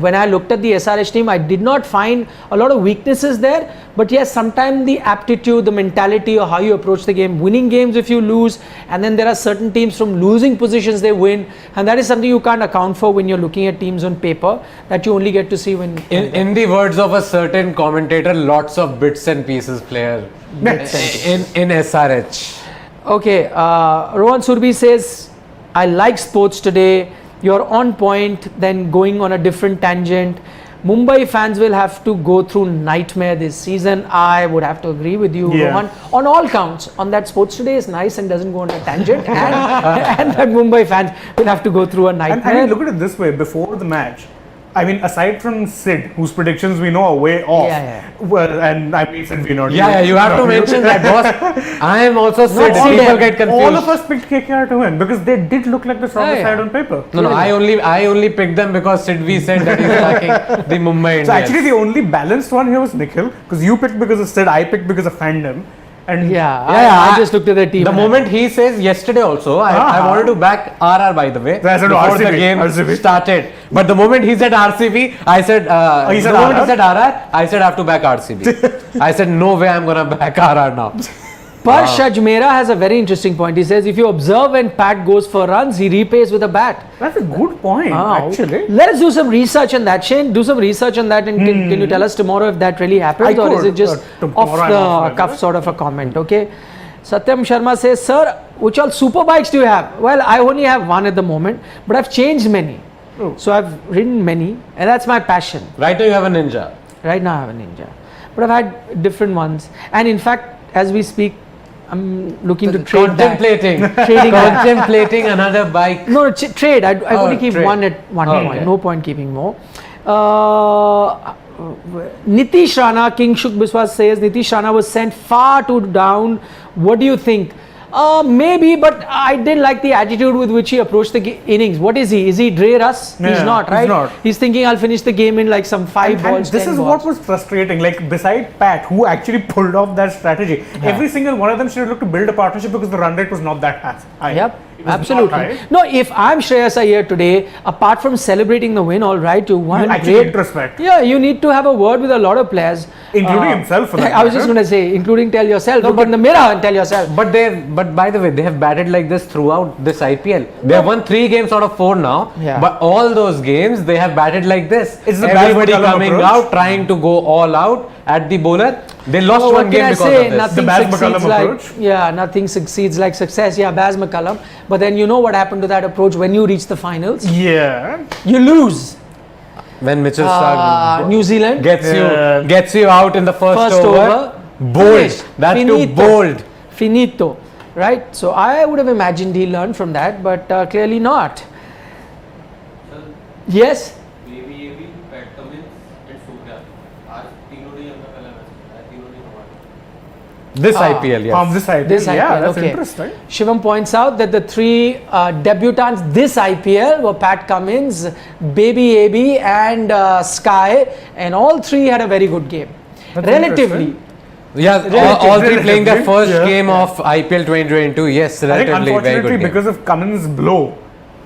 when I looked at the SRH team, I did not find a lot of weaknesses there. But yes, sometimes the aptitude, the mentality, or how you approach the game, winning games if you lose, and then there are certain teams from losing positions they win, and that is something you can't account for when you're looking at teams on paper. That you only get to see when. In the words of a certain commentator, lots of bits and pieces player in SRH. Okay, Rohan Surbi says, I like sports today. You're on point, then going on a different tangent. Mumbai fans will have to go through nightmare this season. I would have to agree with you, Yeah. Rohan. On all counts, on that sports today is nice and doesn't go on a tangent. and that Mumbai fans will have to go through a And nightmare. I mean, look at it this way: before the match, I mean, aside from Sid, whose predictions we know are way off. Yeah. Well, and I mean, Sid, we know. You have to mention that, boss. I am also Sid. Sid. People get confused. All of us picked KKR to win because they did look like the strongest Yeah. side on paper. No, I only picked them because Sidvi said that he's backing the Mumbai Indians. So actually, the only balanced one here was Nikhil, because you picked because of Sid, I picked because of fandom. And I just looked at the team. The moment he says yesterday also, I wanted to back RR, by the way, I said before the RCB, game RCB. started. But the moment he said RCB, I said, he said the moment RR? he said RR, I said I have to back RCB. I said no way I'm gonna back RR now. Parsh Ajmera has a very interesting point. He says if you observe when Pat goes for runs, he repays with a bat. that's a good point, actually. Let us do some research on that, Shane. Do some research on that, and can you tell us tomorrow if that really happens, I or is could. it just Tomorrow I'm off off, the cuff sort of a comment? Okay. Satyam Sharma says, sir, which all super bikes do you have? Well, I only have one at the moment, but I've changed many. Oh. So I've ridden many, and that's my passion. Right now you have a Ninja. Right now I have a Ninja, but I've had different ones, and in fact, as we speak, I'm looking to trade that. Contemplating. Trading that. Contemplating another bike. No, trade. I only keep trade. one at one Oh, point. okay. No point keeping more. Nitish Rana, King Shuk Biswas says Nitish Rana was sent far too down. What do you think? Maybe, but I didn't like the attitude with which he approached the innings. What is he? Is he Dre Russ? He's Yeah, not, he's right? not. He's thinking I'll finish the game in like some 5 And balls. this 10 is balls. what was frustrating. Like, beside Pat, who actually pulled off that strategy, every single one of them should have looked to build a partnership because the run rate was not that high. Yep, It was not absolutely. high. No, if I'm Shreyas Iyer today, apart from celebrating the win, all right, you won You actually great. introspect. Yeah, you need to have a word with a lot of players, Including himself, for that I was just matter. going to say, including tell yourself. Look in the mirror and tell yourself. But by the way, they have batted like this throughout this IPL. They have won 3 games out of 4 now. Yeah. But all those games they have batted like this. It's the Everybody Baz McCullum coming approach. out, trying to go all out at the bowler. They lost Oh, one what game can I because say? of this. Nothing Baz succeeds McCullum like approach. nothing succeeds like success. Yeah, Baz McCullum. But then you know what happened to that approach when you reach the finals? Yeah. You lose. When Mitchell Stark New Zealand. gets you out in the first over. Bold. Finished. That's too Finito. bold. Finito. Right? So I would have imagined he learned from that, but clearly not. Yes? Pat Cummins and Surya आज तीनों ने हमने पहला match तीनों ने हमारे This IPL, yes. From this IPL. This yeah, IPL, that's okay. interesting. Shivam points out that the 3 debutants this IPL were Pat Cummins, Baby AB, and Sky, and all 3 had a very good game. That's Relatively. interesting. Yeah, all 3 playing their Relatively, first yeah. game of IPL 2022. Yes, I think relatively very unfortunately good game. because of Cummins' blow,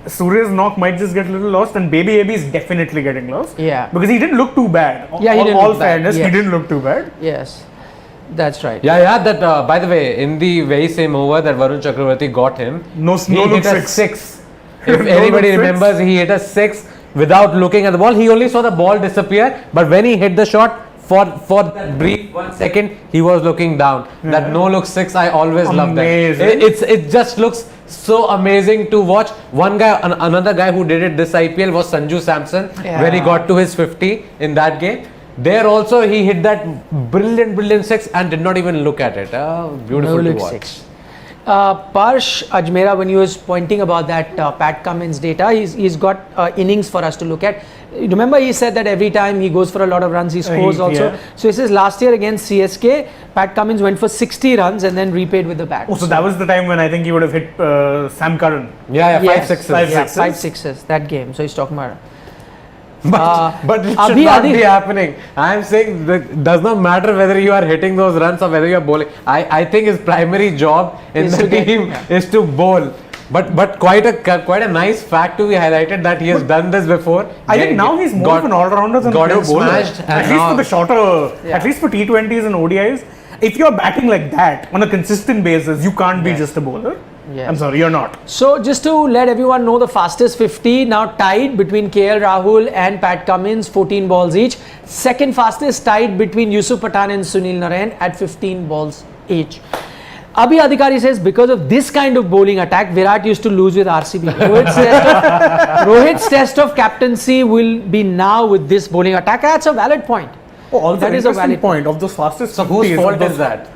Surya's knock might just get a little lost, and Baby AB is definitely getting lost. Yeah. Because he didn't look too bad. Yeah, he didn't all look bad, fairness, yes. he didn't look too bad. Yes, that's right. Yeah, that by the way, in the very same over that Varun Chakravarti got him, No he look hit a six. 6. If No anybody look remembers, he hit a 6 without looking at the ball. He only saw the ball disappear, but when he hit the shot, for that brief 1 second, he was looking down. That no look 6, I always love that. Amazing. It just looks so amazing to watch. One guy, another guy who did it this IPL was Sanju Samson, when he got to his 50 in that game. There also he hit that brilliant 6 and did not even look at it. Beautiful to look watch. 6. Parsh Ajmera, when he was pointing about that Pat Cummins data, he's got innings for us to look at. Remember, he said that every time he goes for a lot of runs, he scores also. yeah. So he says last year against CSK, Pat Cummins went for 60 runs and then repaid with the bat. Oh, so that was the time when I think he would have hit Sam Curran. Yeah, 5 Yes. 6s. Five Yeah, sixes. 5 sixes that game. So he's talking about. But it should Abhi not Adi- be happening. I am saying that it does not matter whether you are hitting those runs or whether you are bowling. I think his primary job in Is the to get- team yeah. is to bowl. But quite a nice fact to be highlighted that he has done this before. I think now he's more of an all-rounder than a got pure him bowler. smashed and At least now- for the shorter, Yeah. at least for T20s and ODIs. If you're batting like that on a consistent basis, you can't be just a bowler. Yes. I'm sorry, you're not. So just to let everyone know, the fastest 50 now tied between KL Rahul and Pat Cummins, 14 balls each. Second fastest tied between Yusuf Pathan and Sunil Narine at 15 balls each. Abhi Adhikari says because of this kind of bowling attack, Virat used to lose with RCB. Rohit's test of captaincy will be now with this bowling attack. That's a valid point. Oh, also That is a interesting valid point of those fastest. So whose 50s, fault of those- is that?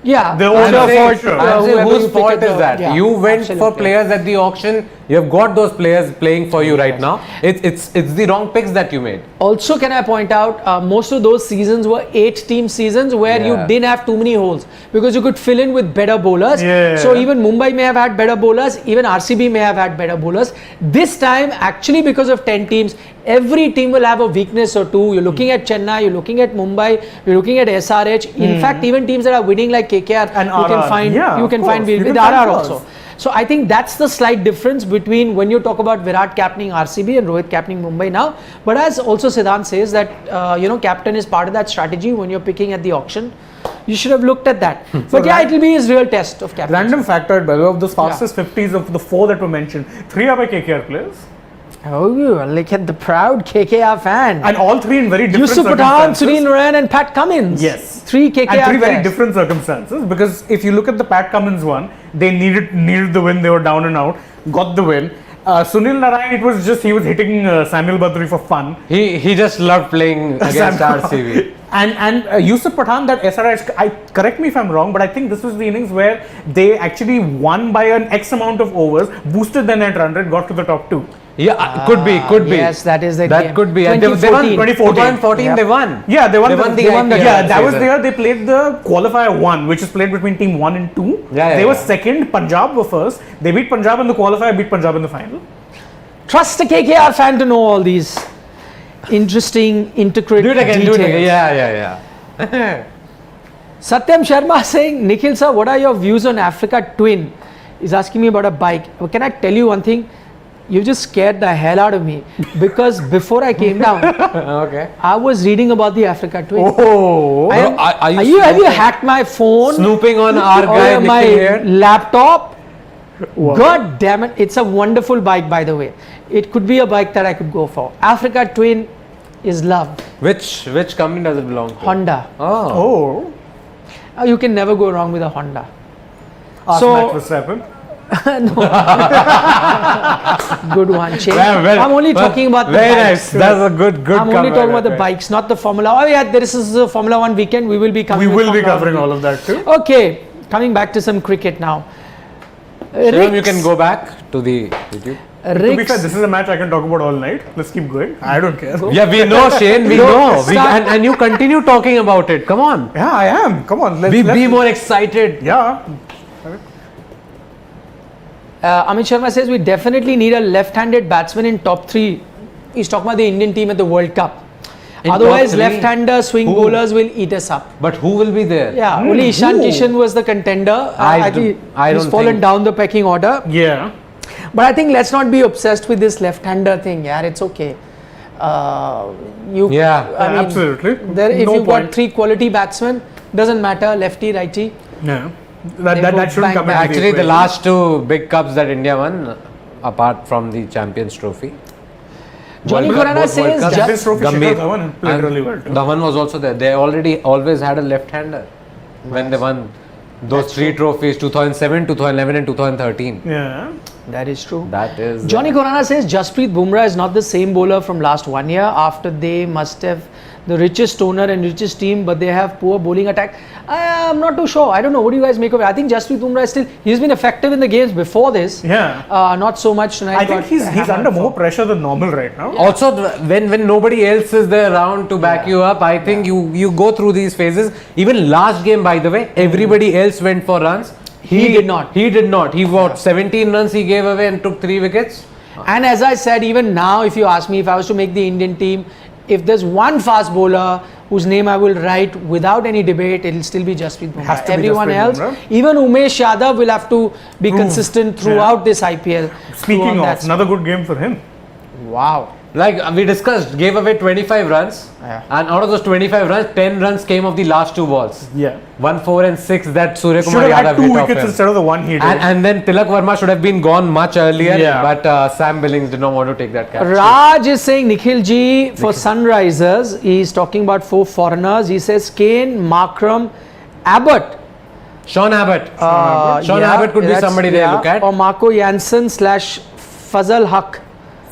Yeah, The I'm owner saying- fault, sure. I'm saying whoever you whose pick fault at is the- that? yeah, You went for absolutely. players at the auction You have got those players playing for you right now. It's the wrong picks that you made. Also, can I point out, most of those seasons were 8-team seasons where you Yeah. didn't have too many holes because you could fill in with better bowlers. Yeah. So even Mumbai may have had better bowlers, even RCB may have had better bowlers. This time, actually, because of 10 teams, every team will have a weakness or two. You're looking at Chennai, you're looking at Mumbai, you're looking at SRH. In fact, even teams that are winning like KKR, And you can RR. find Yeah, you of can course. find You with can find RR flaws. also. So I think that's the slight difference between when you talk about Virat captaining RCB and Rohit captaining Mumbai now. But as also Siddhant says that captain is part of that strategy when you're picking at the auction. You should have looked at that. But yeah, it will be his real test of captain. Random factor, by the way, of those fastest 50s of the 4 that were mentioned, 3 are by KKR players. Oh, look at the proud KKR fan. And all 3 in very different Yusuf Pathan, circumstances. Sunil Narine and Pat Cummins. Yes. 3 KKR And 3 very players. different circumstances, because if you look at the Pat Cummins one, they needed the win, they were down and out, got the win. Sunil Narine, it was just he was hitting Samuel Badri for fun. He just loved playing against RCB. And Yusuf Pathan, that SRH, correct me if I'm wrong, but I think this was the innings where they actually won by an X amount of overs, boosted their net run rate, got to the top 2. Yeah, could be. Yes, that is the That game. could be. And they won 2014. 2014. Yep. They won. Yeah, they won, the IPL Yeah, that was season. there. They played the qualifier 1, which is played between team 1 and 2. Yeah, they yeah, were yeah. second. Punjab were first. They beat Punjab in the qualifier, beat Punjab in the final. Trust a KKR fan to know all these interesting, intricate Do it again. details. Do it again. Yeah. Satyam Sharma saying, Nikhil sir, what are your views on Africa Twin? He's asking me about a bike. Well, can I tell you one thing? You just scared the hell out of me because before I came down, Okay. I was reading about the Africa Twin. Oh, I am- Bro, are you have you snooping? hacked my phone Snooping on our or guy my Nikhil here. laptop? God damn it! It's a wonderful bike, by the way. It could be a bike that I could go for. Africa Twin is loved. Which company does it belong to? Honda. Oh. You can never go wrong with a Honda. ask So- Max Verstappen. Good one, Che. Well, I'm only talking about the very bikes. nice. That's a good. I'm only comeback, talking about the right. bikes, not the Formula. Oh yeah, this is a Formula One weekend. We will be We covering. will be Formula covering One all of that too. Okay, coming back to some cricket now. Shivam, you can go back to the YouTube. To be Ricks, fair, this is a match I can talk about all night. Let's keep going. I don't care. Yeah, we know, Shane. We No, know. start- And you continue talking about it. Come on. Yeah, I am. Come on. Let's Be more excited. Yeah. Amit Sharma says we definitely need a left-handed batsman in top 3. He's talking about the Indian team at the World Cup. In Otherwise, top three? left-hander swing Who? bowlers will eat us up. But who will be there? Yeah, only Ishan who? Kishan was the contender. I think he's don't fallen think- down the pecking order. Yeah. But I think let's not be obsessed with this left-hander thing. Yeah, it's okay. Yeah. I mean, Absolutely. if No you've point. got 3 quality batsmen, doesn't matter, lefty, righty. Yeah. They That go shouldn't bang, come bang. into Actually, the equation. last 2 big cups that India won, apart from the Champions Trophy. Johnny World Cup, Khurana both World says Cups. Champions Trophy, Gambhir. Shikhar Dhawan played And really well too. Dhawan was also there. They always had a left-hander when they won those 3 trophies: 2007, 2011, and 2013. Yeah. That is true. That is Johnny Khurana says Jasprit Bumrah is not the same bowler from last 1 year. After they must have the richest owner and richest team, but they have poor bowling attack. I'm not too sure. I don't know. What do you guys make of it? I think Jasprit Bumrah is he's been effective in the games before this. Yeah. Not so much tonight. I think got he's hammered under for- more pressure than normal right now. Also, when nobody else is there around to back you up, I think you go through these phases. Even last game, by the way, everybody else went for runs. He did not. He did not. He got 17 runs he gave away and took 3 wickets. And as I said, even now, if you ask me if I was to make the Indian team, if there's one fast bowler whose name I will write without any debate, it'll still be Jasprit Bumrah. Has to be Everyone Jasprit else, Bumrah. even Umesh Yadav will have to be consistent throughout this IPL. Speaking throughout of, that. another good game for him. Wow. Like we discussed, gave away 25 runs, Yeah. and out of those 25 runs, 10 runs came of the last 2 balls. Yeah. 1, 4, and 6 that Surya Should Kumar have had Yadav 2 hit off wickets him. instead of the 1 he did. And then Tilak Verma should have been gone much earlier, Yeah. but Sam Billings did not want to take that catch. Raj is saying Nikhil Ji for Sunrisers. He's talking about 4 foreigners. He says Kane, Markram, Abbott. Sean Abbott. Sean Yeah, Abbott could be that's- somebody they yeah. look at. Or Marco Janssen / Fazal Haq.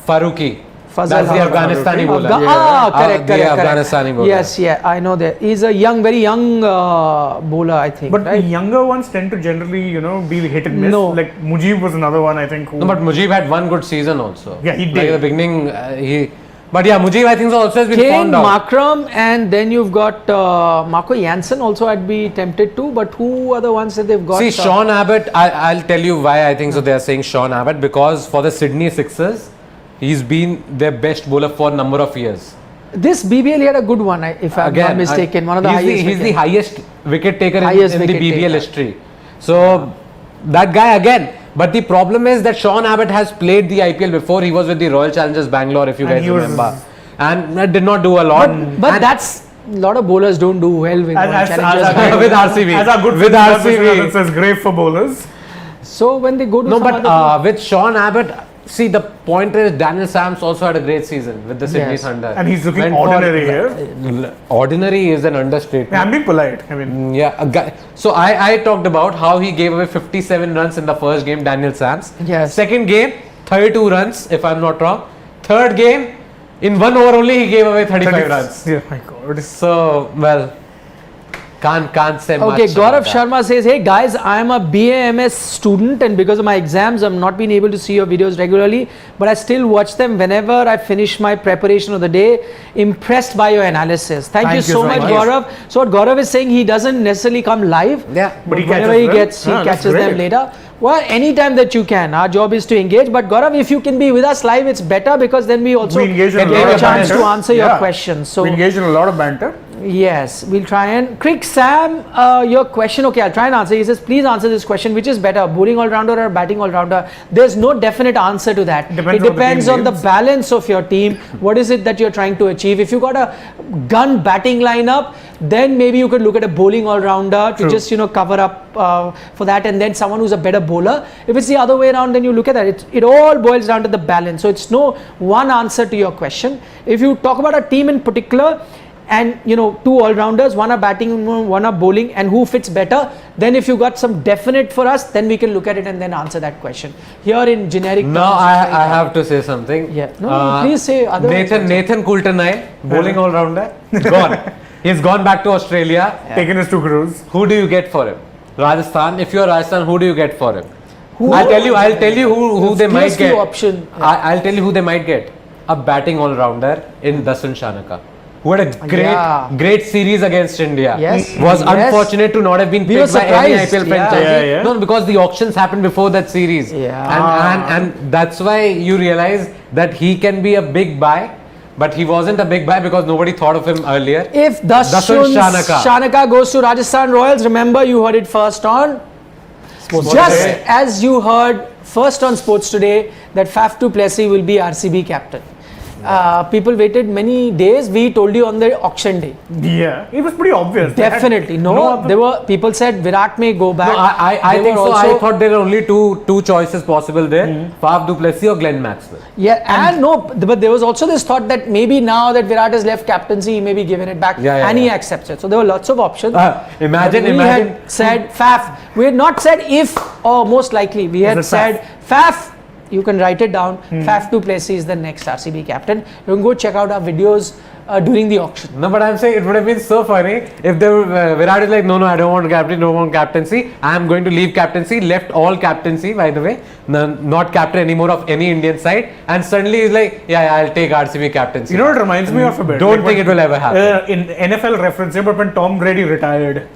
Faruqi. That's the Afghanistani bowler. Correct. The Afghanistani bowler. Yes, I know that. He's a very young bowler, I think. But right? the younger ones tend to generally, be hit and miss. No. Like Mujib was another one, I think. No, but Mujib had one good season also. Yeah, he Like did. at the beginning, But yeah, Mujib I think also has been Kane, found out. Markram, and then you've got Marco Jansen also I'd be tempted to, but who are the ones that they've got? See, Sean Abbott, I'll tell you why I think so. They are saying Sean Abbott because for the Sydney Sixers, he's been their best bowler for a number of years. This BBL he had a good one, if I'm not mistaken. One of the highest. He's the highest wicket taker in the wicket BBL taker. history. So that guy again. But the problem is that Sean Abbott has played the IPL before. He was with the Royal Challengers Bangalore, if you guys remember, and did not do a lot. But that's a lot of bowlers don't do well with Royal Challengers. With RCB. As our good with RCB. it says great for bowlers. So when they go to No, some but other with Sean Abbott, see the point is Daniel Sams also had a great season with the Sydney Yes. Thunder. And he's looking Went for- ordinary here. Ordinary is an understatement. Yeah, I'm being polite. I mean, Yeah, a guy. So I talked about how he gave away 57 runs in the first game, Daniel Sams. Yes. Second game, 32 runs, if I'm not wrong. Third game, in 1 over only, he gave away 35 runs. Yeah, my God. So, well, can't say much. Okay, Gaurav about that. Sharma says, hey guys, I am a BAMS student and because of my exams, I'm not been able to see your videos regularly, but I still watch them whenever I finish my preparation of the day. Impressed by your analysis. Thank you so much, Gaurav. So what Gaurav is saying, he doesn't necessarily come live, Yeah, but he whenever catches them. he That's catches them great. later. Well, anytime that you can. Our job is to engage. But Gaurav, if you can be with us live, it's better because then we also We engage in get a lot a of chance banter. to answer your Yeah. questions. So we engage in a lot of banter. yes, we'll try and. Crick Sam, your question. Okay, I'll try and answer. He says, please answer this question. Which is better, bowling all-rounder or batting all-rounder? There's no definite answer to that. Depends it on the depends team on the needs. balance of your team. What is it that you're trying to achieve? If you got a gun batting lineup, then maybe you could look at a bowling all-rounder to True. just cover up for that, and then someone who's a better bowler. If it's the other way around, then you look at that. It all boils down to the balance. So it's no one answer to your question. If you talk about a team in particular, and two all-rounders, one are batting, one are bowling, and who fits better, then if you got some definite for us, then we can look at it and then answer that question. Here in generic No, terms, I it's very have to say something. Yeah. No, please say otherwise. Nathan Coulter-Nile, bowling all-rounder, gone. He's gone back to Australia. Taking us to cruise. Who do you get for him? Rajasthan. If you're Rajasthan, who do you get for him? Who- I'll tell you who they Give might us few get. option. I'll tell you who they might get. A batting all-rounder in Dasun Shanaka, who had a great series against India. Yes. Was Yes. unfortunate to not have been We were picked by any surprised. IPL Yeah. franchise. Yeah. No, because the auctions happened before that series. Yeah. And that's why you realize that he can be a big buy. But he wasn't a big buy because nobody thought of him earlier. If Dasun Shanaka goes to Rajasthan Royals, remember you heard it first on Sports just Today. as you heard first on Sports Today that Faf du Plessis will be RCB captain. People waited many days. We told you on the auction day. Yeah, it was pretty obvious. They had Definitely. No, other- there were people said Virat may go back. No, I There think were so. I also- thought there were only two choices possible there: Faf du Plessis or Glenn Maxwell. Yeah, and no, but there was also this thought that maybe now that Virat has left captaincy, he may be giving it back, Yeah, and he yeah. accepts it. So there were lots of options. Imagine. We had said Faf. We had not said if or most likely. We had Is it said Faf. You can write it down. Faf du Plessis is the next RCB captain. You can go check out our videos during the auction. No, but I'm saying it would have been so funny if they were, Virat is like, no, I don't want captain, don't want captaincy. I'm going to leave captaincy. Left all captaincy, by the way, not captain anymore of any Indian side. And suddenly he's like, yeah, I'll take RCB captaincy. You know, it reminds me of a bit. Don't Like think it will ever happen. In NFL reference, but when Tom Brady retired.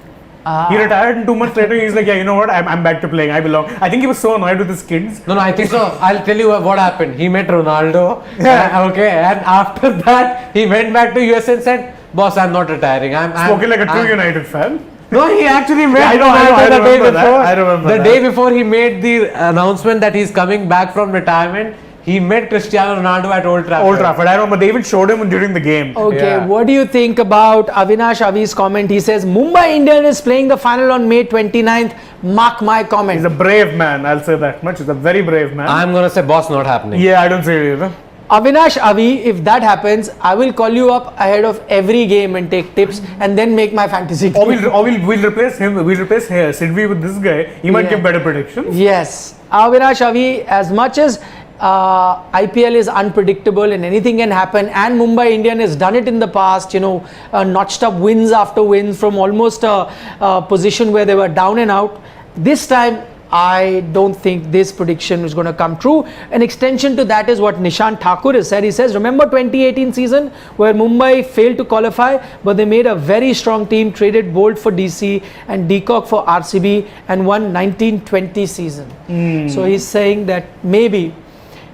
He retired and 2 months later he's like, yeah, you know what, I'm back to playing, I belong. I think he was so annoyed with his kids. No, I think so. I'll tell you what happened. He met Ronaldo. Yeah. Okay, and after that, he went back to US and said, boss, I'm not retiring. I'm Spoken like a true I'm- United fan. No, he actually met I know, Ronaldo I the day remember that. before. I remember the that. day before he made the announcement that he's coming back from retirement, he met Cristiano Ronaldo at Old Trafford. Old Trafford, I remember, they even showed him during the game. Okay, Yeah. what do you think about Avinash Avi's comment? He says Mumbai Indian is playing the final on May 29th. Mark my comment. He's a brave man, I'll say that much. He's a very brave man. I'm gonna say, boss, not happening. Yeah, I don't say it either. Avinash Avi, if that happens, I will call you up ahead of every game and take tips and then make my fantasy Or team. we'll replace him. We'll replace Sidvi with this guy. He might Yeah. give better predictions. Yes, Avinash Avi, as much as IPL is unpredictable and anything can happen, and Mumbai Indian has done it in the past, notched up wins after wins from almost a position where they were down and out. This time I don't think this prediction is going to come true. An extension to that is what Nishant Thakur has said. He says, remember 2018 season where Mumbai failed to qualify, but they made a very strong team, traded Bolt for DC and Deacock for RCB and won 1920 season. So he's saying that maybe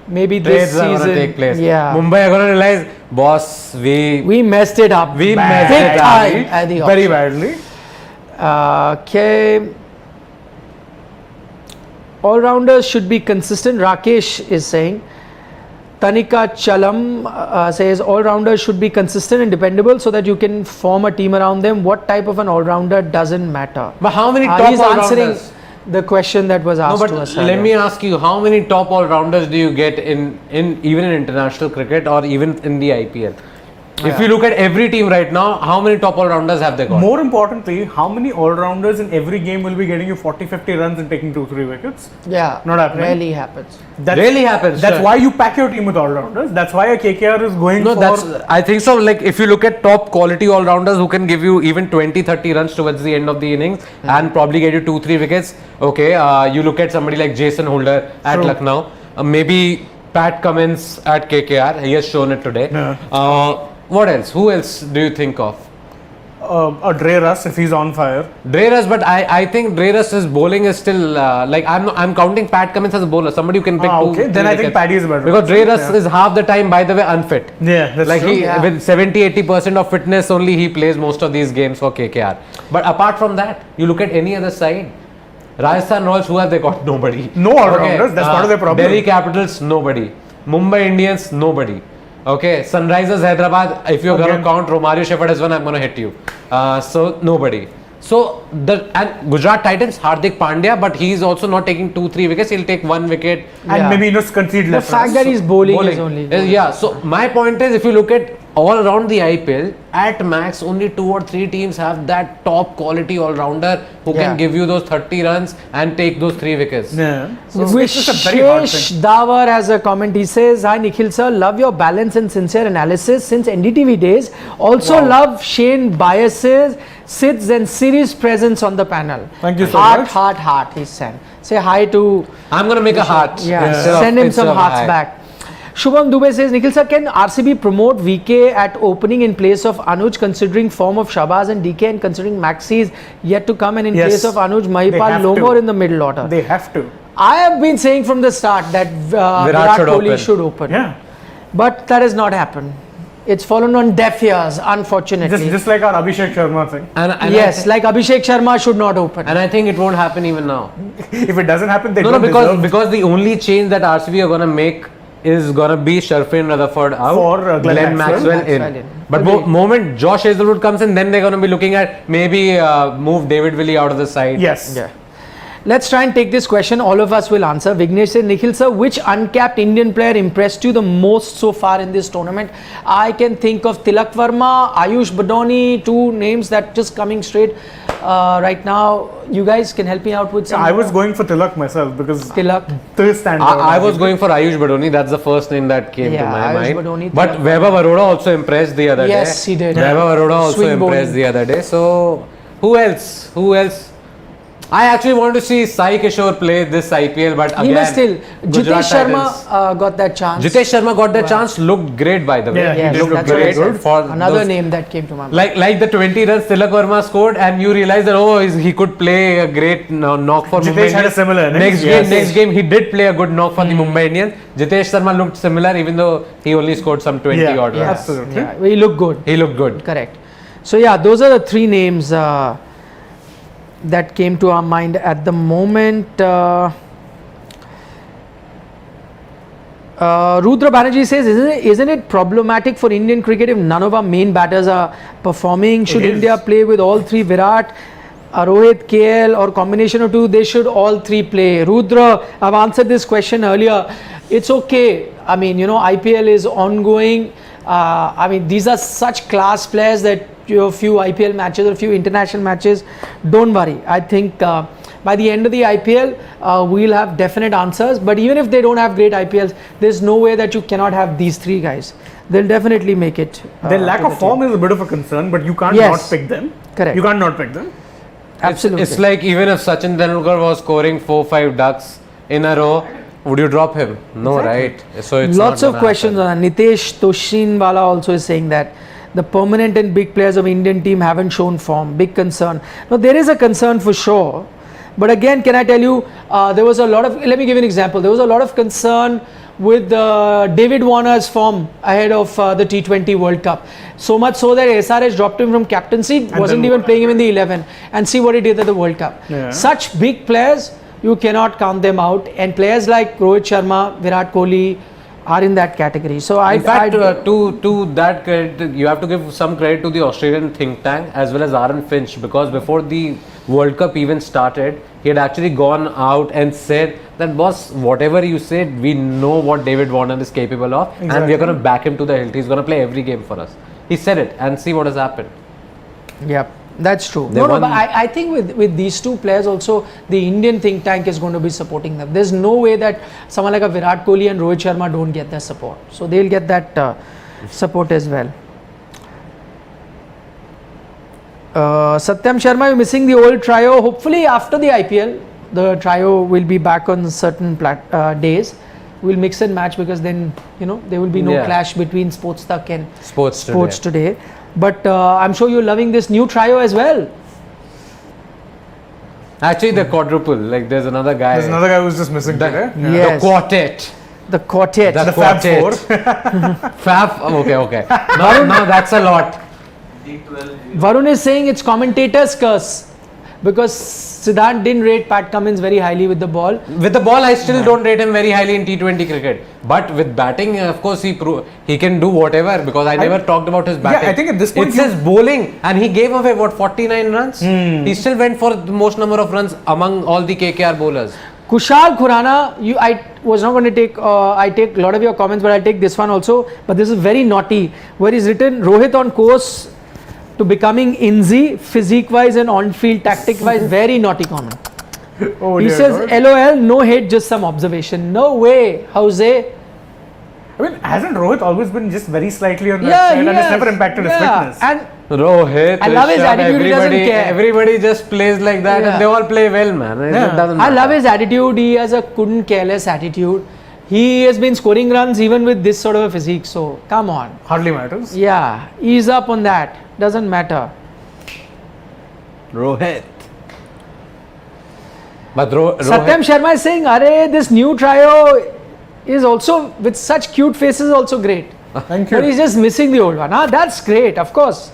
this Trades are season, gonna take place. yeah, Mumbai are gonna realize, boss, we messed it up. We big messed it up. time at the Very auction. badly. Okay. All-rounders should be consistent. Rakesh is saying. Tanika Chalam says all-rounders should be consistent and dependable so that you can form a team around them. What type of an all-rounder doesn't matter. But how many top He's answering all-rounders? the question that was No, asked but to us let earlier. me ask you, how many top all-rounders do you get in even in international cricket or even in the IPL? If you look at every team right now, how many top all-rounders have they got? More importantly, how many all-rounders in every game will be getting you 40-50 runs and taking 2-3 wickets? Yeah, Not happening. rarely happens. Rarely happens. That's sure. why you pack your team with all-rounders. That's why a KKR is going No, for... that's. I think so. Like if you look at top quality all-rounders who can give you even 20-30 runs towards the end of the innings and probably get you 2-3 wickets. Okay, you look at somebody like Jason Holder at True. Lucknow, maybe Pat Cummins at KKR. He has shown it today. Yeah. What else? Who else do you think of? a Dre Russ if he's on fire. Dre Russ, but I think Dre Russ's bowling is still I'm counting Pat Cummins as a bowler. Somebody who can pick two. Okay, then three I think wickets. Paddy is better. Because Dre Russ Yeah. is half the time, by the way, unfit. Yeah, that's Like true. he Yeah. with 70-80% of fitness only he plays most of these games for KKR. But apart from that, you look at any other side. Rajasthan Royals, who have they got? Nobody. No all-rounders, that's part of their problem. Delhi Capitals, nobody. Mumbai Indians, nobody. Okay, Sunrisers Hyderabad, if you're going to Again. count Romario Shepherd as one, I'm going to hit you. So, nobody. So, and Gujarat Titans, Hardik Pandya, but he's also not taking 2-3 wickets, he'll take 1 wicket. And Yeah. maybe just concede The less fact runs. that he's bowling is only. Yeah, so my point is, if you look at all around the IPL, at max only 2 or 3 teams have that top quality all-rounder who Yeah. can give you those 30 runs and take those 3 wickets. Yeah. So it's just a very hard Vishesh thing. Davar has a comment. He says, "Hi Nikhil sir, love your balance and sincere analysis since NDTV days. Also love Shane biases, Sid's and Siri's presence on the panel." Thank you so heart, much. Heart, heart, he sent. Say hi to I'm going to make a heart. yeah. instead of- Send him instead some of hearts hi. back. Shubham Dubey says, Nikhil sir, can RCB promote VK at opening in place of Anuj considering form of Shabazz and DK and considering Maxi is yet to come and in Yes. place of Anuj, They Mahipal, have Lomor to. in the middle order? They have to. I have been saying from the start that Virat should Kohli open. should open. Yeah. But that has not happened. It's fallen on deaf ears, unfortunately. Just like our Abhishek Sharma thing. And Yes, like Abhishek Sharma should not open. And I think it won't happen even now. If it doesn't happen, they No, don't deserve because the only change that RCB are going to make is going to be Sharfin Rutherford out, For, Glenn Maxwell Maxwell in. in. But Agreed. moment Josh Hazelwood comes in, then they're going to be looking at maybe move David Willey out of the side. Yes. Yeah. Let's try and take this question. All of us will answer. Vignesh said, Nikhil sir, which uncapped Indian player impressed you the most so far in this tournament? I can think of Tilak Verma, Ayush Badoni, 2 names that just coming straight right now. You guys can help me out with some. I was going for Tilak myself because Tilak. Till stands out. I was going for Ayush Badoni. That's the first name that came to Yeah, my Ayush mind. Badoni, But Tilak Vaibhav Arora also impressed the other day. Yes, he did. Vaibhav Arora also Swing impressed bowling. the other day. So who else? Who else? I actually want to see Sai Kishore play this IPL, but He again, must still. Gujarat Jitesh Sharma Titans. got that chance. Jitesh Sharma got the chance, looked great by the way. Yeah, he Yes, did look that's what I very said. good. For Another those- name that came to my mind. Like the 20 runs Tilak Verma scored, and you realize that he could play a great knock for Jitesh Mumbai had a Indians. similar innings, Next game he did play a good knock for the Mumbai Indians. Jitesh Sharma looked similar, even though he only scored some 20 Yeah, odd yeah. runs. Absolutely. Yeah, he looked good. He looked good. Correct. So yeah, those are the 3 names that came to our mind at the moment. Rudra Banerjee says, isn't it problematic for Indian cricket if none of our main batters are performing? Should It is. India play with all 3, Virat, Rohit, KL, or combination of 2? They should all 3 play. Rudra, I've answered this question earlier. It's okay. I mean, IPL is ongoing. I mean, these are such class players that a few IPL matches or a few international matches, don't worry. I think by the end of the IPL, we'll have definite answers. But even if they don't have great IPLs, there's no way that you cannot have these three guys. They'll definitely make it. Their lack to of the form team. is a bit of a concern, but you can't Yes. not pick them. Correct. You can't not pick them. Absolutely. It's like even if Sachin Tendulkar was scoring 4-5 ducks in a row, would you drop him? No, right? So it's Lots not of gonna questions happen. on that. Nitesh Toshinwala also is saying that the permanent and big players of Indian team haven't shown form. Big concern. No, there is a concern for sure. But again, can I tell you, there was a lot of, let me give you an example. There was a lot of concern with David Warner's form ahead of the T20 World Cup. So much so that SRH dropped him from captaincy, wasn't then even playing him in the 11. And see what he did at the World Cup. Yeah. Such big players, you cannot count them out. And players like Rohit Sharma, Virat Kohli are in that category. So In fact, to that credit, you have to give some credit to the Australian think tank as well as Aaron Finch, because before the World Cup even started, he had actually gone out and said that, boss, whatever you said, we know what David Warner is capable of, and we Exactly. are going to back him to the hilt. He's going to play every game for us. He said it, and see what has happened. Yep, that's true. They No, won- but I think with these two players also, the Indian think tank is going to be supporting them. There's no way that someone like a Virat Kohli and Rohit Sharma don't get their support. So they'll get that support as well. Satyam Sharma, you're missing the old trio. Hopefully after the IPL, the trio will be back on certain days. We'll mix and match, because then, there will be no Yeah. clash between Sports Tak and Sports Today. But I'm sure you're loving this new trio as well. Actually, the quadruple, like there's another guy. There's another guy who's just missing today. Yeah. Yes. The quartet. The quartet. The Fab quartet. Four. Fab. Okay. No, that's a lot. D12. Varun is saying it's commentator's curse, because Siddhant didn't rate Pat Cummins very highly with the ball. With the ball, I still don't rate him very highly in T20 cricket. But with batting, of course, he can do whatever, because I never talked about his batting. I think at this point it's his bowling, and he gave away 49 runs. He still went for the most number of runs among all the KKR bowlers. Kushal Khurana, I was not going to take, I take a lot of your comments, but I'll take this one also. But this is very naughty, where he's written Rohit on course to becoming Inzi, physique-wise and on-field tactic-wise. Very naughty comment. Oh, He dear says, God. LOL, no hate, just some observation. No way, Jose. I mean, hasn't Rohit always been just very slightly on that Yeah, side, he and it's has. never impacted his fitness? And Rohit, I love his Rishabh, attitude, he doesn't care. Everybody just plays like that, Yeah. and they all play well, man. It Yeah. doesn't I matter. love his attitude. He has a couldn't care less attitude. He has been scoring runs even with this sort of a physique. So come on. Hardly matters. Yeah, ease up on that. Doesn't matter. Rohit. But Satyam Sharma is saying, "Arey, this new trio is also with such cute faces, also great. Thank But he's you. just missing the old one. That's great, of course.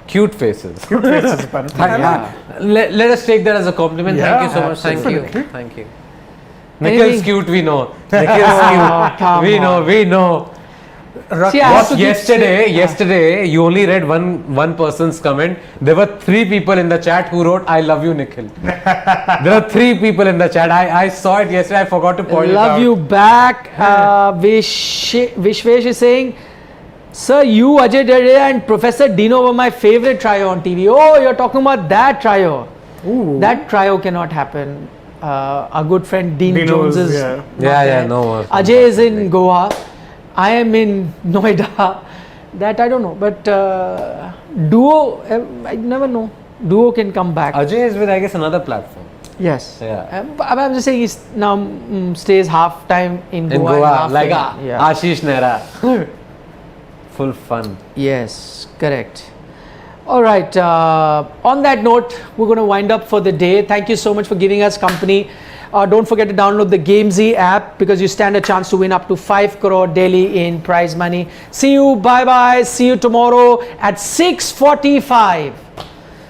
cute faces. Cute faces, apparently. Yeah. Let us take that as a compliment. Yeah, Thank you so much. absolutely. Thank you. Nikhil's cute, we know. Nikhil's Oh, cute. come We know, on. we know. See, I have What to keep yesterday you only read one person's comment. There were 3 people in the chat who wrote I love you, Nikhil. There are 3 people in the chat. I saw it yesterday. I forgot to point it out. Love you back. Vishwesh is saying, sir, you, Ajay Jadea and Professor Dino were my favorite trio on TV. Oh, you're talking about that trio. Ooh. That trio cannot happen. Our good friend Dean Dino Jones is, is yeah. not Yeah, there. no. Ajay is in Goa. I am in Noida. That I don't know. But Duo, I never know. Duo can come back. Ajay is with, I guess, another platform. Yes. Yeah. But I'm just saying he now stays half time in Goa. In and Goa, half like time- yeah. Ashish Nehra. Full fun. Yes, correct. All right. On that note, we're going to wind up for the day. Thank you so much for giving us company. Don't forget to download the Gamezy app, because you stand a chance to win up to 5 crore daily in prize money. See you. Bye bye. See you tomorrow at 6:45.